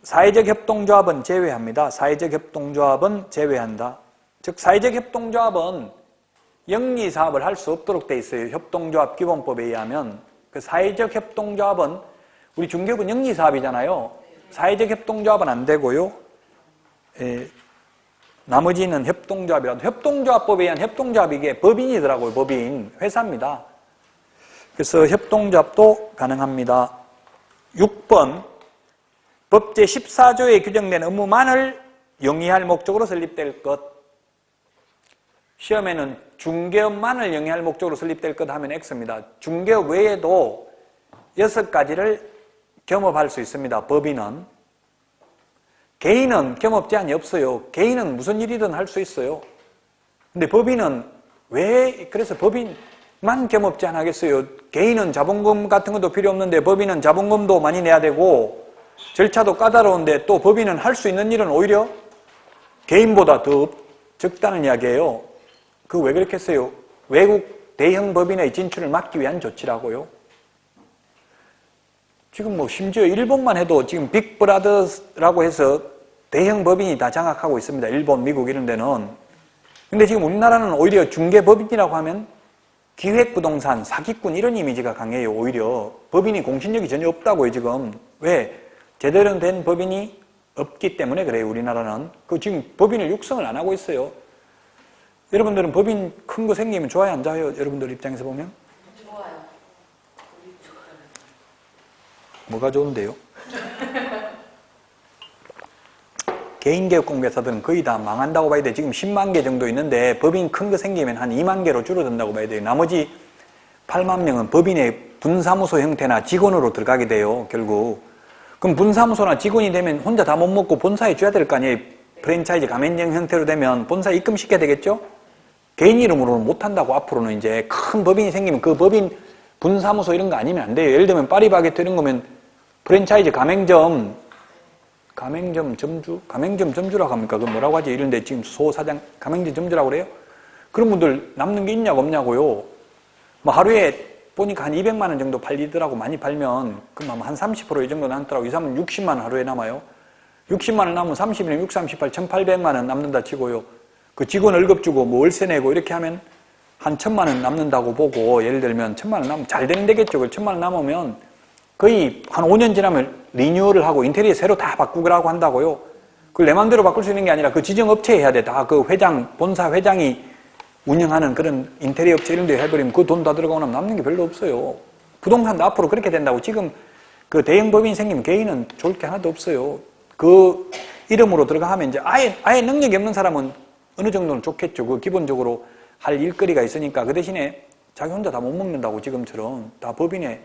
사회적 협동조합은 제외합니다. 사회적 협동조합은 제외한다. 즉 사회적 협동조합은 영리사업을 할 수 없도록 돼 있어요. 협동조합 기본법에 의하면. 그 사회적 협동조합은 우리 중개업은 영리사업이잖아요. 사회적 협동조합은 안 되고요. 나머지는 협동조합이라도 협동조합법에 의한 협동조합이 이게 법인이더라고요. 법인. 회사입니다. 그래서 협동조합도 가능합니다. 6번 법 제14조에 규정된 업무만을 영위할 목적으로 설립될 것. 시험에는 중개업만을 영위할 목적으로 설립될 것 하면 X입니다. 중개업 외에도 6가지를 겸업할 수 있습니다. 법인은. 개인은 겸업 제한이 없어요. 개인은 무슨 일이든 할 수 있어요. 근데 법인은 왜 그래서 법인만 겸업 제한하겠어요? 개인은 자본금 같은 것도 필요 없는데 법인은 자본금도 많이 내야 되고 절차도 까다로운데 또 법인은 할 수 있는 일은 오히려 개인보다 더 적다는 이야기예요. 왜 그렇게 했어요? 외국 대형 법인의 진출을 막기 위한 조치라고요. 지금 뭐 심지어 일본만 해도 지금 빅브라더스라고 해서 대형 법인이 다 장악하고 있습니다. 일본, 미국 이런 데는. 근데 지금 우리나라는 오히려 중개법인이라고 하면 기획부동산, 사기꾼 이런 이미지가 강해요. 오히려 법인이 공신력이 전혀 없다고요. 지금. 왜? 제대로 된 법인이 없기 때문에 그래요. 우리나라는. 지금 법인을 육성을 안 하고 있어요. 여러분들은 법인 큰 거 생기면 좋아요, 안 좋아요? 여러분들 입장에서 보면? 좋아요. 뭐가 좋은데요? 개인개업공개사들은 거의 다 망한다고 봐야 돼. 지금 10만 개 정도 있는데 법인 큰 거 생기면 한 2만 개로 줄어든다고 봐야 돼요. 나머지 8만 명은 법인의 분사무소 형태나 직원으로 들어가게 돼요. 결국. 그럼 분사무소나 직원이 되면 혼자 다 못 먹고 본사에 줘야 될 거 아니에요. 프랜차이즈 가맹점 형태로 되면 본사에 입금시켜야 되겠죠? 개인 이름으로는 못한다고 앞으로는 이제 큰 법인이 생기면 그 법인 분사무소 이런 거 아니면 안 돼요. 예를 들면 파리바게뜨 이런 거면 프랜차이즈 가맹점 점주라고 합니까? 그 뭐라고 하지? 이런데 지금 소사장 가맹점 점주라고 그래요? 그런 분들 남는 게 있냐고 없냐고요. 뭐 하루에 보니까 한 200만 원 정도 팔리더라고. 많이 팔면 그럼 한 30% 이 정도 남더라고. 이 사람은 60만 원 하루에 남아요. 60만 원 남으면 30일이면 6, 38, 1,800만 원 남는다 치고요. 그 직원 월급 주고 뭐 월세 내고 이렇게 하면 한 1,000만 원 남는다고 보고 예를 들면 1,000만 원 남으면 잘 되는 데겠죠. 그 1,000만 원 남으면 거의 한 5년 지나면 리뉴얼을 하고 인테리어 새로 다 바꾸라고 한다고요. 그걸 내 마음대로 바꿀 수 있는 게 아니라 그 지정업체에 해야 돼. 다 그 본사 회장이 운영하는 그런 인테리어 업체 이런 데 해버리면 그 돈 다 들어가고 나면 남는 게 별로 없어요. 부동산도 앞으로 그렇게 된다고. 지금 그 대형 법인이 생기면 개인은 좋을 게 하나도 없어요. 그 이름으로 들어가면 이제 아예 능력이 없는 사람은 어느 정도는 좋겠죠. 그 기본적으로 할 일거리가 있으니까. 그 대신에 자기 혼자 다 못 먹는다고 지금처럼 다 법인에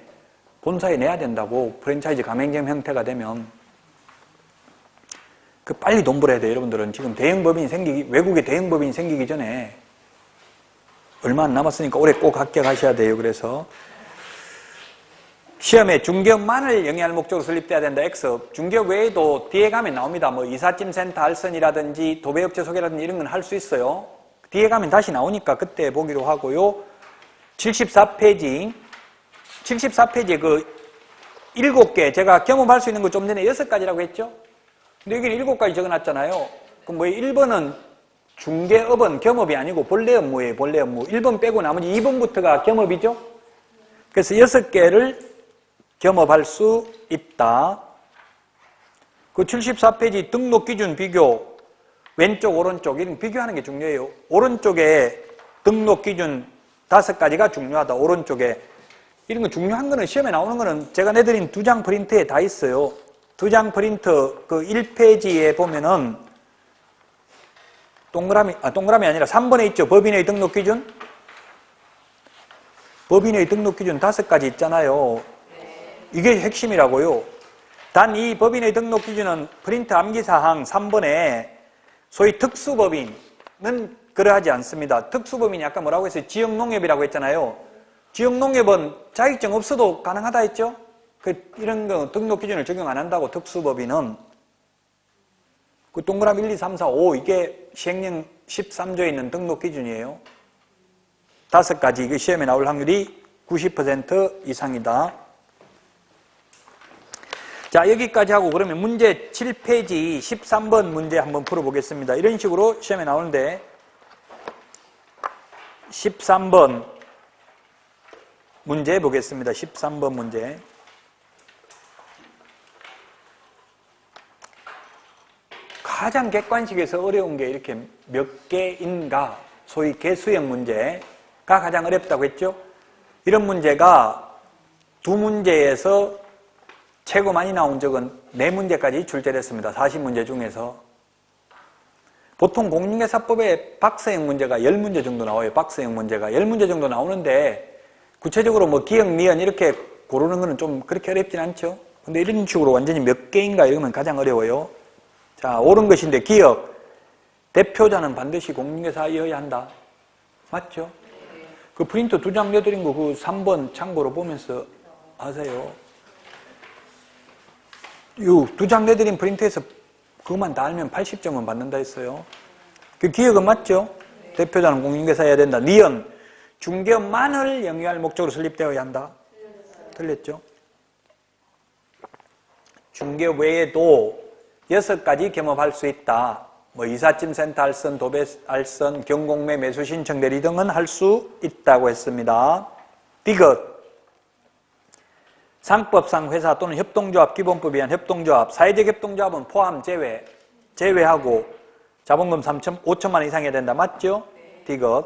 본사에 내야 된다고. 프랜차이즈 가맹점 형태가 되면. 그 빨리 돈 벌어야 돼요. 여러분들은 지금 외국에 대형법인이 생기기 전에 얼마 안 남았으니까 올해 꼭 합격하셔야 돼요. 그래서 시험에 중개업만을 영위할 목적으로 설립돼야 된다. X. 중개업 외에도 뒤에 가면 나옵니다. 뭐 이삿짐센터 알선이라든지 도배업체 소개라든지 이런 건 할 수 있어요. 뒤에 가면 다시 나오니까 그때 보기로 하고요. 74페이지. 74페이지에 그 7개 제가 경험할 수 있는 거 좀 전에 6가지라고 했죠? 근데 여기는 7가지 적어놨잖아요. 그럼 뭐 1번은 중개업은 겸업이 아니고 본래 업무예요. 본래 업무. 1번 빼고 나머지 2번부터가 겸업이죠? 그래서 6개를 겸업할 수 있다. 그 74페이지 등록 기준 비교. 왼쪽, 오른쪽. 이런 비교하는 게 중요해요. 오른쪽에 등록 기준 5가지가 중요하다. 오른쪽에. 이런 거 중요한 거는 시험에 나오는 거는 제가 내드린 2장 프린트에 다 있어요. 2장 프린트 그 1페이지에 보면은 동그라미 아니라 3번에 있죠. 법인의 등록 기준. 법인의 등록 기준 5가지 있잖아요. 이게 핵심이라고요. 단 이 법인의 등록 기준은 프린트 암기사항 3번에 소위 특수법인은 그러하지 않습니다. 특수법인이 아까 뭐라고 했어요? 지역농협이라고 했잖아요. 지역농협은 자격증 없어도 가능하다 했죠? 이런 거 등록 기준을 적용 안 한다고 특수법인은. 그 동그라미 1, 2, 3, 4, 5 이게 시행령 13조에 있는 등록 기준이에요. 5가지 이게 시험에 나올 확률이 90% 이상이다. 자, 여기까지 하고 그러면 문제 7페이지 13번 문제 한번 풀어보겠습니다. 이런 식으로 시험에 나오는데 13번 문제 보겠습니다. 13번 문제. 가장 객관식에서 어려운 게 이렇게 몇 개인가, 소위 개수형 문제가 가장 어렵다고 했죠? 이런 문제가 2문제에서 최고 많이 나온 적은 4문제까지 출제됐습니다. 40문제 중에서. 보통 공인중개사법에 박스형 문제가 10문제 정도 나와요. 박스형 문제가 10문제 정도 나오는데 구체적으로 뭐 기억, 니은 이렇게 고르는 거는 좀 그렇게 어렵진 않죠. 근데 이런 식으로 완전히 몇 개인가 이러면 가장 어려워요. 자, 옳은 것인데 기억. 대표자는 반드시 공인중개사여야 한다. 맞죠? 그 프린트 2장 내드린 거 그 3번 참고로 보면서 하세요. 이 2장 내드린 프린트에서 그것만 다 알면 80점은 받는다 했어요. 그 기억은 맞죠? 대표자는 공인중개사여야 된다. 니은. 중개업만을 영위할 목적으로 설립되어야 한다. 틀렸죠? 중개업 외에도 6가지 겸업할 수 있다. 뭐 이삿짐센터 알선, 도배 알선, 경공매 매수 신청 대리 등은 할 수 있다고 했습니다. 디귿. 상법상 회사 또는 협동조합 기본법에 의한 협동조합, 사회적 협동조합은 포함 제외하고 자본금 5천만 원 이상이어야 된다. 맞죠? 디귿.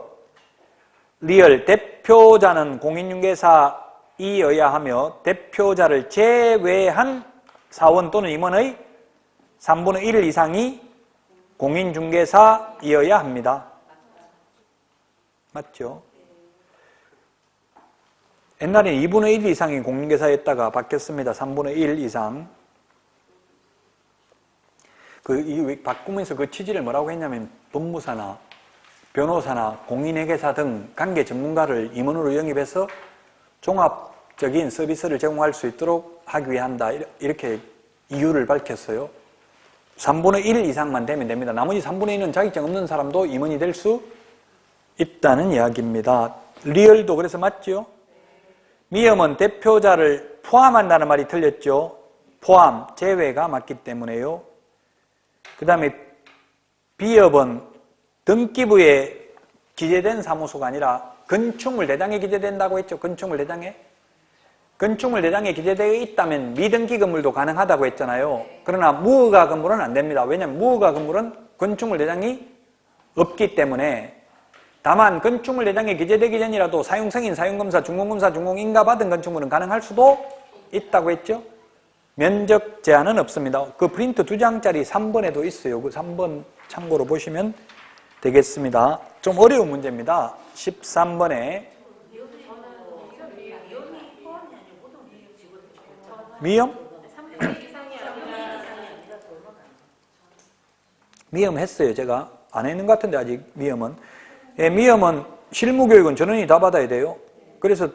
리얼. 대표자는 공인중개사이어야 하며 대표자를 제외한 사원 또는 임원의 3분의 1 이상이 공인중개사이어야 합니다. 맞죠? 옛날에는 2분의 1 이상이 공인중개사였다가 바뀌었습니다. 3분의 1 이상. 바꾸면서 그 취지를 뭐라고 했냐면 법무사나 변호사나 공인회계사 등 관계 전문가를 임원으로 영입해서 종합적인 서비스를 제공할 수 있도록 하기 위해 한다. 이렇게 이유를 밝혔어요. 3분의 1 이상만 되면 됩니다. 나머지 3분의 1은 자격증 없는 사람도 임원이 될 수 있다는 이야기입니다. 리얼도 그래서 맞죠? 미음은 대표자를 포함한다는 말이 틀렸죠. 포함, 제외가 맞기 때문에요. 그 다음에 비업은 등기부에 기재된 사무소가 아니라 건축물대장에 기재된다고 했죠. 건축물대장에. 건축물대장에 기재되어 있다면 미등기 건물도 가능하다고 했잖아요. 그러나 무허가 건물은 안 됩니다. 왜냐하면 무허가 건물은 건축물대장이 없기 때문에. 다만 건축물대장에 기재되기 전이라도 사용승인, 사용검사, 준공검사, 준공인가 받은 건축물은 가능할 수도 있다고 했죠. 면적 제한은 없습니다. 그 프린트 2장짜리 3번에도 있어요. 그 3번 참고로 보시면 되겠습니다. 좀 어려운 문제입니다. 13번에 미염? 미염 했어요. 제가 안 했는 것 같은데 아직 미염은. 예, 미염은 실무교육은 전원이 다 받아야 돼요. 그래서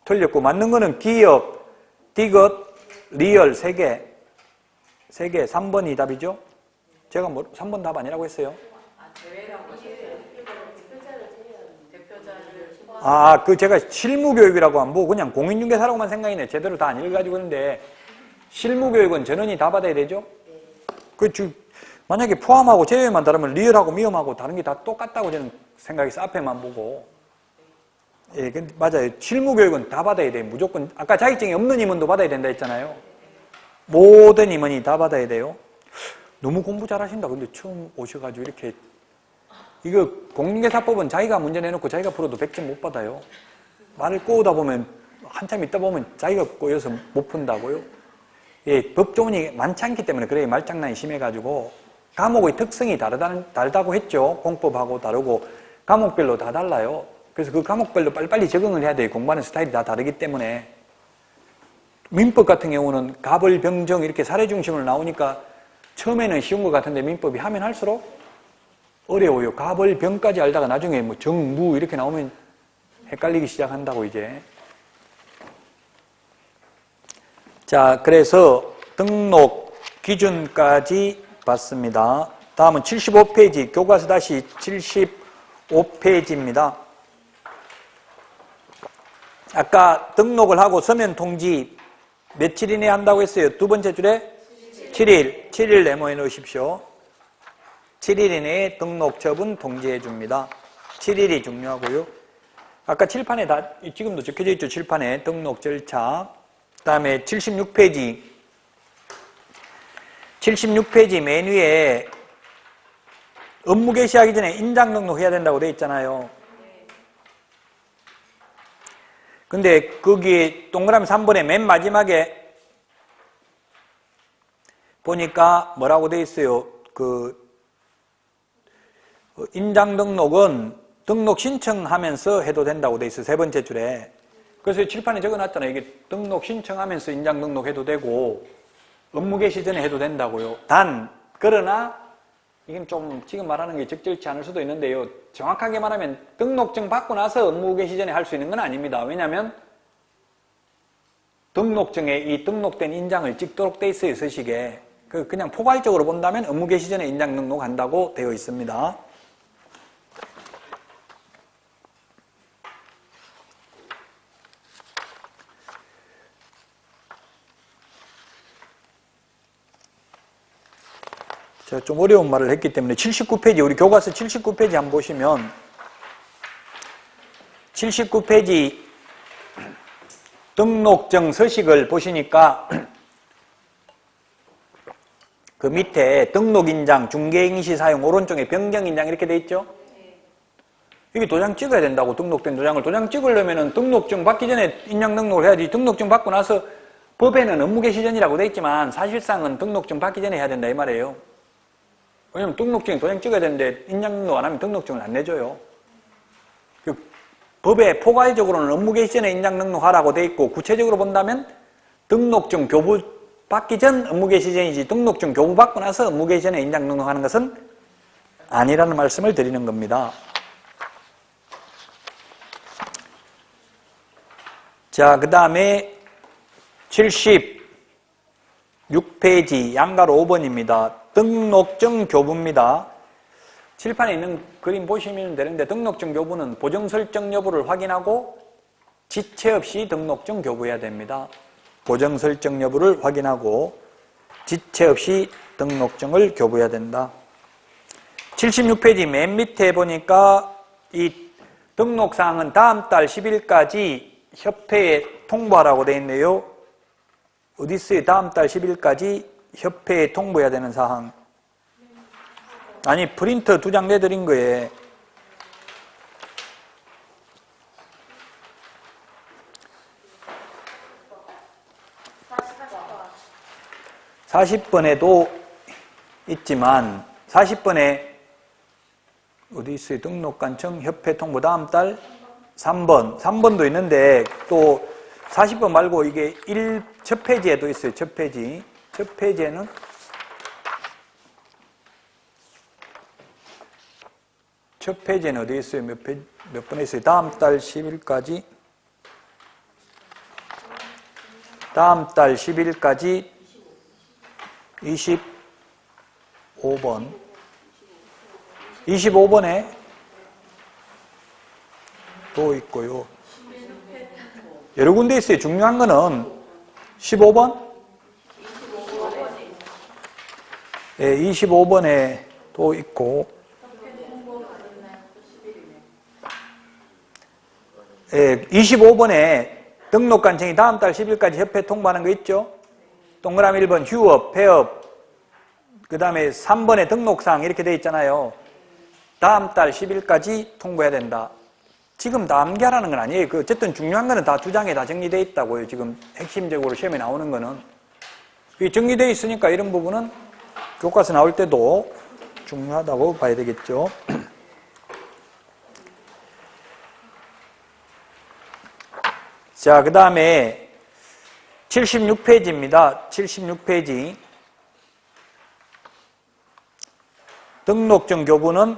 틀렸고 맞는 거는 기역, 디귿, 리얼 3개. 3번이 답이죠. 제가 3번 답 아니라고 했어요. 제가 실무교육이라고 안 보고 그냥 공인중개사라고만 생각이네. 제대로 다 안 읽어가지고 그런데 실무교육은 전원이 다 받아야 되죠. 만약에 포함하고 제외만 다르면 리얼하고 미염하고 다른 게 다 똑같다고 저는 생각해서 앞에만 보고. 예, 근데 맞아요. 실무교육은 다 받아야 돼요. 무조건. 아까 자격증이 없는 임원도 받아야 된다 했잖아요. 모든 임원이 다 받아야 돼요. 너무 공부 잘하신다. 근데 처음 오셔가지고 이렇게. 이거 공인중개사법은 자기가 문제 내놓고 자기가 풀어도 100점 못 받아요. 말을 꼬우다 보면 한참 있다 보면 자기가 꼬여서 못 푼다고요. 예, 법조문이 많지 않기 때문에 그래요. 말장난이 심해가지고. 과목의 특성이 다르다고 했죠. 공법하고 다르고 과목별로 다 달라요. 그래서 그 과목별로 빨리빨리 적응을 해야 돼요. 공부하는 스타일이 다 다르기 때문에. 민법 같은 경우는 갑을, 병정 이렇게 사례 중심으로 나오니까 처음에는 쉬운 것 같은데 민법이 하면 할수록 어려워요. 갑을, 병까지 알다가 나중에 뭐 정, 무 이렇게 나오면 헷갈리기 시작한다고 이제. 자, 그래서 등록 기준까지 봤습니다. 다음은 75페이지, 교과서 다시 75페이지입니다. 아까 등록을 하고 서면 통지 며칠 이내에 한다고 했어요? 두 번째 줄에 7일 네모에 넣으십시오. 7일 이내에 등록 처분 통지해 줍니다. 7일이 중요하고요. 아까 칠판에 지금도 적혀져 있죠. 칠판에 등록 절차. 그 다음에 76페이지 맨 위에 업무 개시하기 전에 인장 등록해야 된다고 되어 있잖아요. 근데 거기 동그라미 3번에 맨 마지막에 보니까 뭐라고 되어 있어요? 인장 등록은 등록 신청하면서 해도 된다고 되어 있어요. 세 번째 줄에. 그래서 칠판에 적어놨잖아요. 이게 등록 신청하면서 인장 등록해도 되고 업무 개시 전에 해도 된다고요. 그러나 이건 좀 지금 말하는 게 적절치 않을 수도 있는데요. 정확하게 말하면 등록증 받고 나서 업무 개시 전에 할 수 있는 건 아닙니다. 왜냐하면 등록증에 이 등록된 인장을 찍도록 돼 있어요. 서식에. 그냥 포괄적으로 본다면 업무 개시 전에 인장 등록한다고 되어 있습니다. 제가 좀 어려운 말을 했기 때문에 79페이지, 우리 교과서 79페이지 한번 보시면 79페이지 등록증 서식을 보시니까 그 밑에 등록인장, 중개인시 사용, 오른쪽에 변경인장 이렇게 돼 있죠? 이게 도장 찍어야 된다고, 등록된 도장을. 도장 찍으려면 등록증 받기 전에 인장 등록을 해야지. 등록증 받고 나서 법에는 업무 개시 전이라고 돼 있지만 사실상은 등록증 받기 전에 해야 된다 이 말이에요. 왜냐면 등록증에 도장 찍어야 되는데 인장 등록 안 하면 등록증을 안 내줘요. 법에 포괄적으로는 업무 개시 전에 인장 등록하라고 돼 있고 구체적으로 본다면 등록증 교부 받기 전 업무 개시 전이지 등록증 교부 받고 나서 업무 개시 전에 인장 등록하는 것은 아니라는 말씀을 드리는 겁니다. 자, 그 다음에 76페이지 양가로 5번입니다. 등록증 교부입니다. 칠판에 있는 그림 보시면 되는데 등록증 교부는 보정 설정 여부를 확인하고 지체 없이 등록증 교부해야 됩니다. 보정 설정 여부를 확인하고 지체 없이 등록증을 교부해야 된다. 76페이지 맨 밑에 보니까 이 등록사항은 다음 달 10일까지 협회에 통보하라고 되어 있네요. 어디 있어요? 다음 달 10일까지 협회에 통보해야 되는 사항. 아니, 프린터 2장 내드린 거에 40번에도 있지만 40번에 어디 있어요? 등록관청 협회 통보 다음 달 3번도 있는데 또 40번 말고 이게 첫 페이지에도 있어요. 첫 페이지. 첫 페이지에는 어디 있어요? 몇 번에 있어요? 다음 달 10일까지. 다음 달 10일까지 25번. 25번에 또 있고요. 여러 군데 있어요. 중요한 거는 15번? 네, 25번에 또 있고, 25번에 등록 간청이 다음 달 10일까지 협회 통보하는 거 있죠? 동그라미 1번 휴업, 폐업, 그 다음에 3번에 등록사항 이렇게 돼 있잖아요. 다음 달 10일까지 통보해야 된다. 지금 다 암기하라는 건 아니에요. 어쨌든 중요한 거는 다 두 장에 다 정리되어 있다고요. 지금 핵심적으로 시험에 나오는 거는. 정리되어 있으니까 이런 부분은 교과서 나올 때도 중요하다고 봐야 되겠죠. 자, 그 다음에 76페이지입니다. 76페이지. 등록증 교부는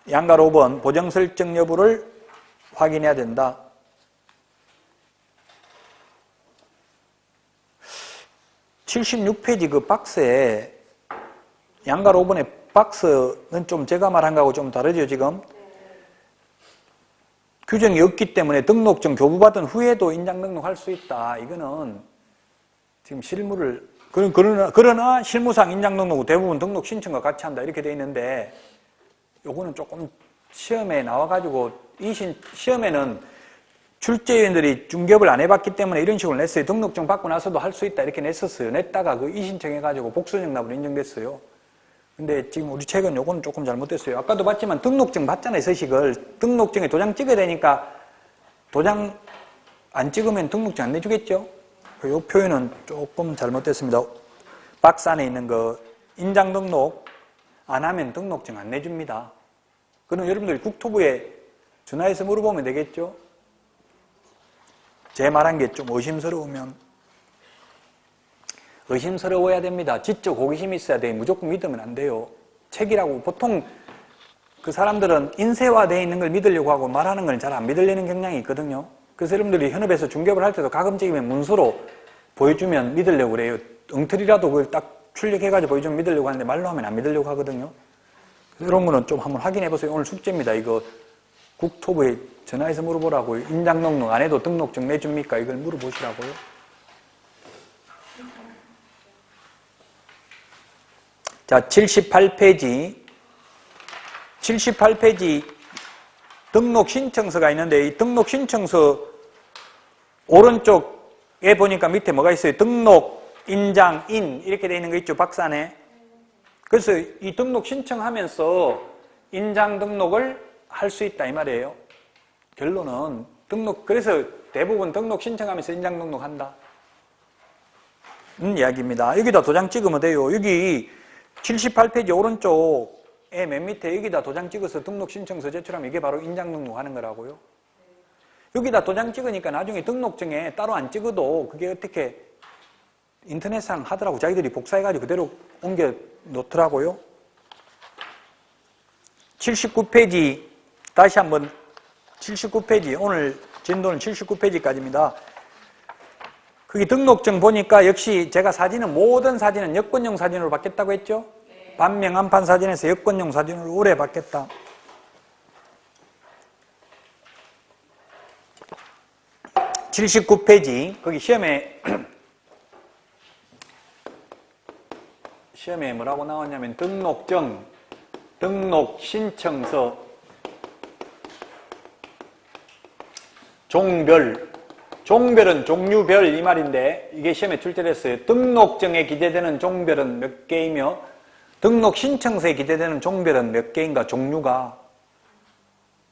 양갈 5번 보정 설정 여부를 확인해야 된다. (76페이지) 그 박스에 양갈 5번의 박스는 좀 제가 말한 거하고 좀 다르죠, 지금? 규정이 없기 때문에 등록증 교부받은 후에도 인장 등록할 수 있다. 이거는 지금 실무를, 그러나 실무상 인장 등록은 대부분 등록 신청과 같이 한다. 이렇게 돼 있는데, 요거는 조금 시험에 나와가지고, 시험에는 출제위원들이 중개업을 안 해봤기 때문에 이런 식으로 냈어요. 등록증 받고 나서도 할 수 있다. 이렇게 냈었어요. 냈다가 그 이신청해가지고 복수정답으로 인정됐어요. 근데 지금 우리 책은 요거는 조금 잘못됐어요. 아까도 봤지만 등록증 받잖아요, 서식을. 등록증에 도장 찍어야 되니까 도장 안 찍으면 등록증 안 내주겠죠? 요 표현은 조금 잘못됐습니다. 박스 안에 있는 거 인장 등록 안 하면 등록증 안 내줍니다. 그럼 여러분들 국토부에 전화해서 물어보면 되겠죠? 제 말한 게 좀 의심스러우면 의심스러워야 됩니다. 지적 호기심이 있어야 돼요. 무조건 믿으면 안 돼요. 책이라고 보통 그 사람들은 인쇄화되어 있는 걸 믿으려고 하고 말하는 건 잘 안 믿으려는 경향이 있거든요. 그래서 여러분들이 현업에서 중개업을 할 때도 가끔씩이면 문서로 보여주면 믿으려고 그래요. 엉터리라도 그걸 딱 출력해가지고 보여주면 믿으려고 하는데 말로 하면 안 믿으려고 하거든요. 그래서 이런 거는 좀 한번 확인해 보세요. 오늘 숙제입니다. 이거 국토부에 전화해서 물어보라고요. 인장 등록 안 해도 등록증 내줍니까? 이걸 물어보시라고요. 자, 78페이지. 78페이지 등록 신청서가 있는데 이 등록 신청서 오른쪽에 보니까 밑에 뭐가 있어요? 등록, 인장, 인 이렇게 되어 있는 거 있죠? 박스 안에. 그래서 이 등록 신청하면서 인장 등록을 할 수 있다 이 말이에요. 결론은 그래서 대부분 등록 신청하면서 인장 등록한다. 이야기입니다. 여기다 도장 찍으면 돼요. 여기 78페이지 오른쪽에 맨 밑에 여기다 도장 찍어서 등록 신청서 제출하면 이게 바로 인장 등록하는 거라고요. 여기다 도장 찍으니까 나중에 등록증에 따로 안 찍어도 그게 어떻게 인터넷상 하더라고. 자기들이 복사해가지고 그대로 옮겨 놓더라고요. 79페이지 다시 한번 79페이지 오늘 진도는 79페이지까지입니다. 거기 등록증 보니까 역시 제가 모든 사진은 여권용 사진으로 받겠다고 했죠? 반면 한판 사진에서 여권용 사진으로 오래 받겠다. (79페이지) 거기 시험에 뭐라고 나왔냐면 등록증, 등록 신청서, 종별은 종류별 이 말인데 이게 시험에 출제됐어요. 등록증에 기재되는 종별은 몇 개이며 등록 신청서에 기재되는 종별은 몇 개인가 종류가.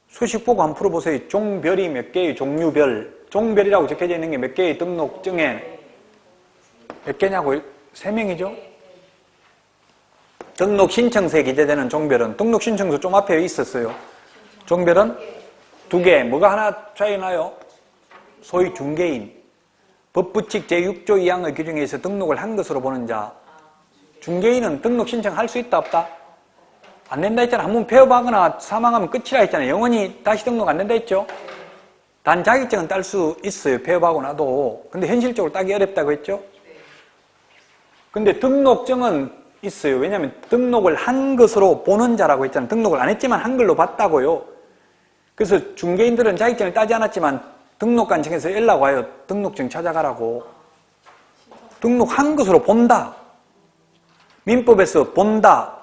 소식 보고 한번 풀어보세요. 종별이 몇 개예요? 종별이라고 적혀져 있는 게 몇 개예요? 등록증에 몇 개냐고요? 3명이죠? 등록 신청서에 기재되는 종별은 등록 신청서 좀 앞에 있었어요. 종별은 2개. 뭐가 하나 차이 나요? 소위 중개인. 법부칙 제6조 2항의 규정에 의해서 등록을 한 것으로 보는 자. 중개인은 등록 신청할 수 있다 없다? 안 된다 했잖아. 한번 폐업하거나 사망하면 끝이라 했잖아요. 영원히 다시 등록 안 된다 했죠? 단 자격증은 딸 수 있어요. 폐업하고 나도. 근데 현실적으로 따기 어렵다고 했죠? 근데 등록증은 있어요. 왜냐하면 등록을 한 것으로 보는 자라고 했잖아요. 등록을 안 했지만 한글로 봤다고요. 그래서 중개인들은 자격증을 따지 않았지만 등록관청에서 연락 와요. 등록증 찾아가라고. 등록한 것으로 본다. 민법에서 본다,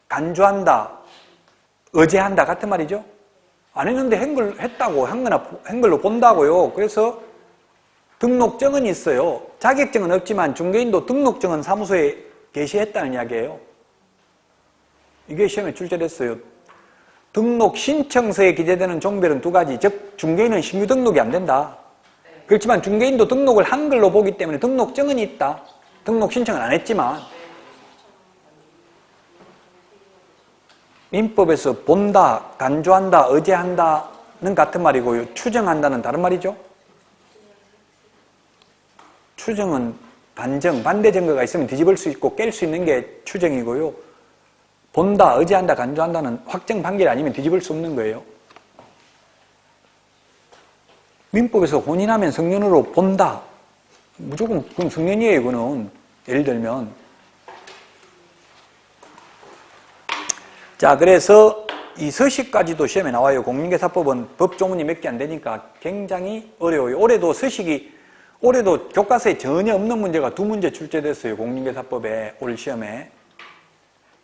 간주한다, 의제한다 같은 말이죠. 안 했는데 했다고 한글로 본다고요. 그래서 등록증은 있어요. 자격증은 없지만 중개인도 등록증은 사무소에 게시했다는 이야기예요. 이게 시험에 출제됐어요. 등록 신청서에 기재되는 종별은 두 가지. 즉 중개인은 신규 등록이 안 된다. 그렇지만 중개인도 등록을 한글로 보기 때문에 등록증은 있다. 등록 신청은 안 했지만 민법에서 본다, 간주한다, 의제한다는 같은 말이고요. 추정한다는 다른 말이죠. 추정은 반증, 반대 증거가 있으면 뒤집을 수 있고 깰 수 있는 게 추정이고요. 본다, 의제한다, 간주한다는 확정 판결이 아니면 뒤집을 수 없는 거예요. 민법에서 혼인하면 성년으로 본다. 무조건 그럼 성년이에요, 그거는. 예를 들면. 자, 그래서 이 서식까지도 시험에 나와요. 공인중개사법은 법조문이 몇 개 안 되니까 굉장히 어려워요. 올해도 교과서에 전혀 없는 문제가 2문제 출제됐어요. 공인중개사법에 올 시험에.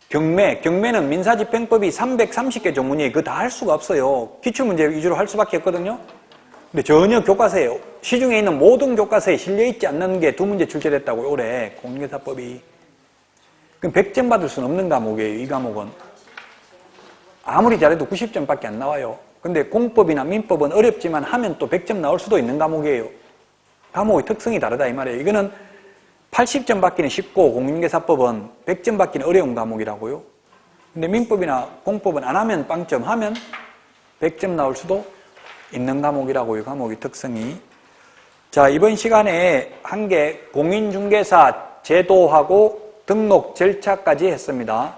경매는 민사집행법이 330개 조문이에요. 그거 다 할 수가 없어요. 기출문제 위주로 할 수밖에 없거든요. 근데 전혀 교과서에, 시중에 있는 모든 교과서에 실려있지 않는 게 2문제 출제됐다고요. 올해 공인중개사법이. 그럼 100점 받을 수는 없는 과목이에요. 이 과목은. 아무리 잘해도 90점밖에 안 나와요. 근데 공법이나 민법은 어렵지만 하면 또 100점 나올 수도 있는 과목이에요. 과목의 특성이 다르다 이 말이에요. 이거는 80점 받기는 쉽고 공인중개사법은 100점 받기는 어려운 과목이라고요. 근데 민법이나 공법은 안 하면 빵점, 하면 100점 나올 수도 있는 과목이라고요. 과목의 특성이. 자, 이번 시간에 한 개 공인중개사 제도하고 등록 절차까지 했습니다.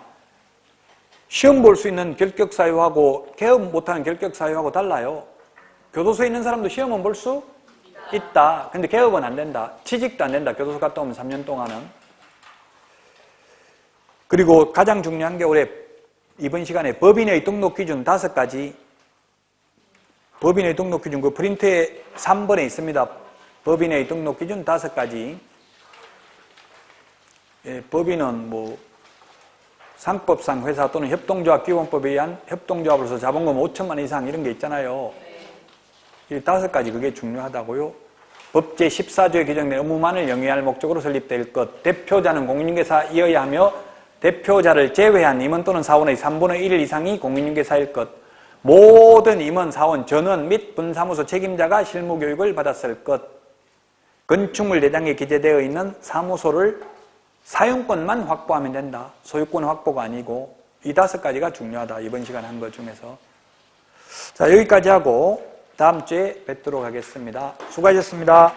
시험 볼 수 있는 결격사유하고 개업 못하는 결격사유하고 달라요. 교도소에 있는 사람도 시험은 볼 수 있다. 근데 개업은 안 된다. 취직도 안 된다. 교도소 갔다 오면 3년 동안은. 그리고 가장 중요한 게 올해 이번 시간에 법인의 등록기준 5가지. 법인의 등록기준 그 프린트에 3번에 있습니다. 법인의 등록기준 5가지. 예, 법인은 뭐 상법상 회사 또는 협동조합 기본법에 의한 협동조합으로서 자본금 5천만 원 이상 이런 게 있잖아요. 이 5가지 그게 중요하다고요. 법 제14조에 규정된 의무만을 영위할 목적으로 설립될 것. 대표자는 공인중개사이어야 하며 대표자를 제외한 임원 또는 사원의 3분의 1 이상이 공인중개사일 것. 모든 임원, 사원, 전원 및 분사무소 책임자가 실무교육을 받았을 것. 건축물 내장에 기재되어 있는 사무소를 사용권만 확보하면 된다. 소유권 확보가 아니고. 이 5가지가 중요하다. 이번 시간 한 것 중에서. 자, 여기까지 하고 다음 주에 뵙도록 하겠습니다. 수고하셨습니다.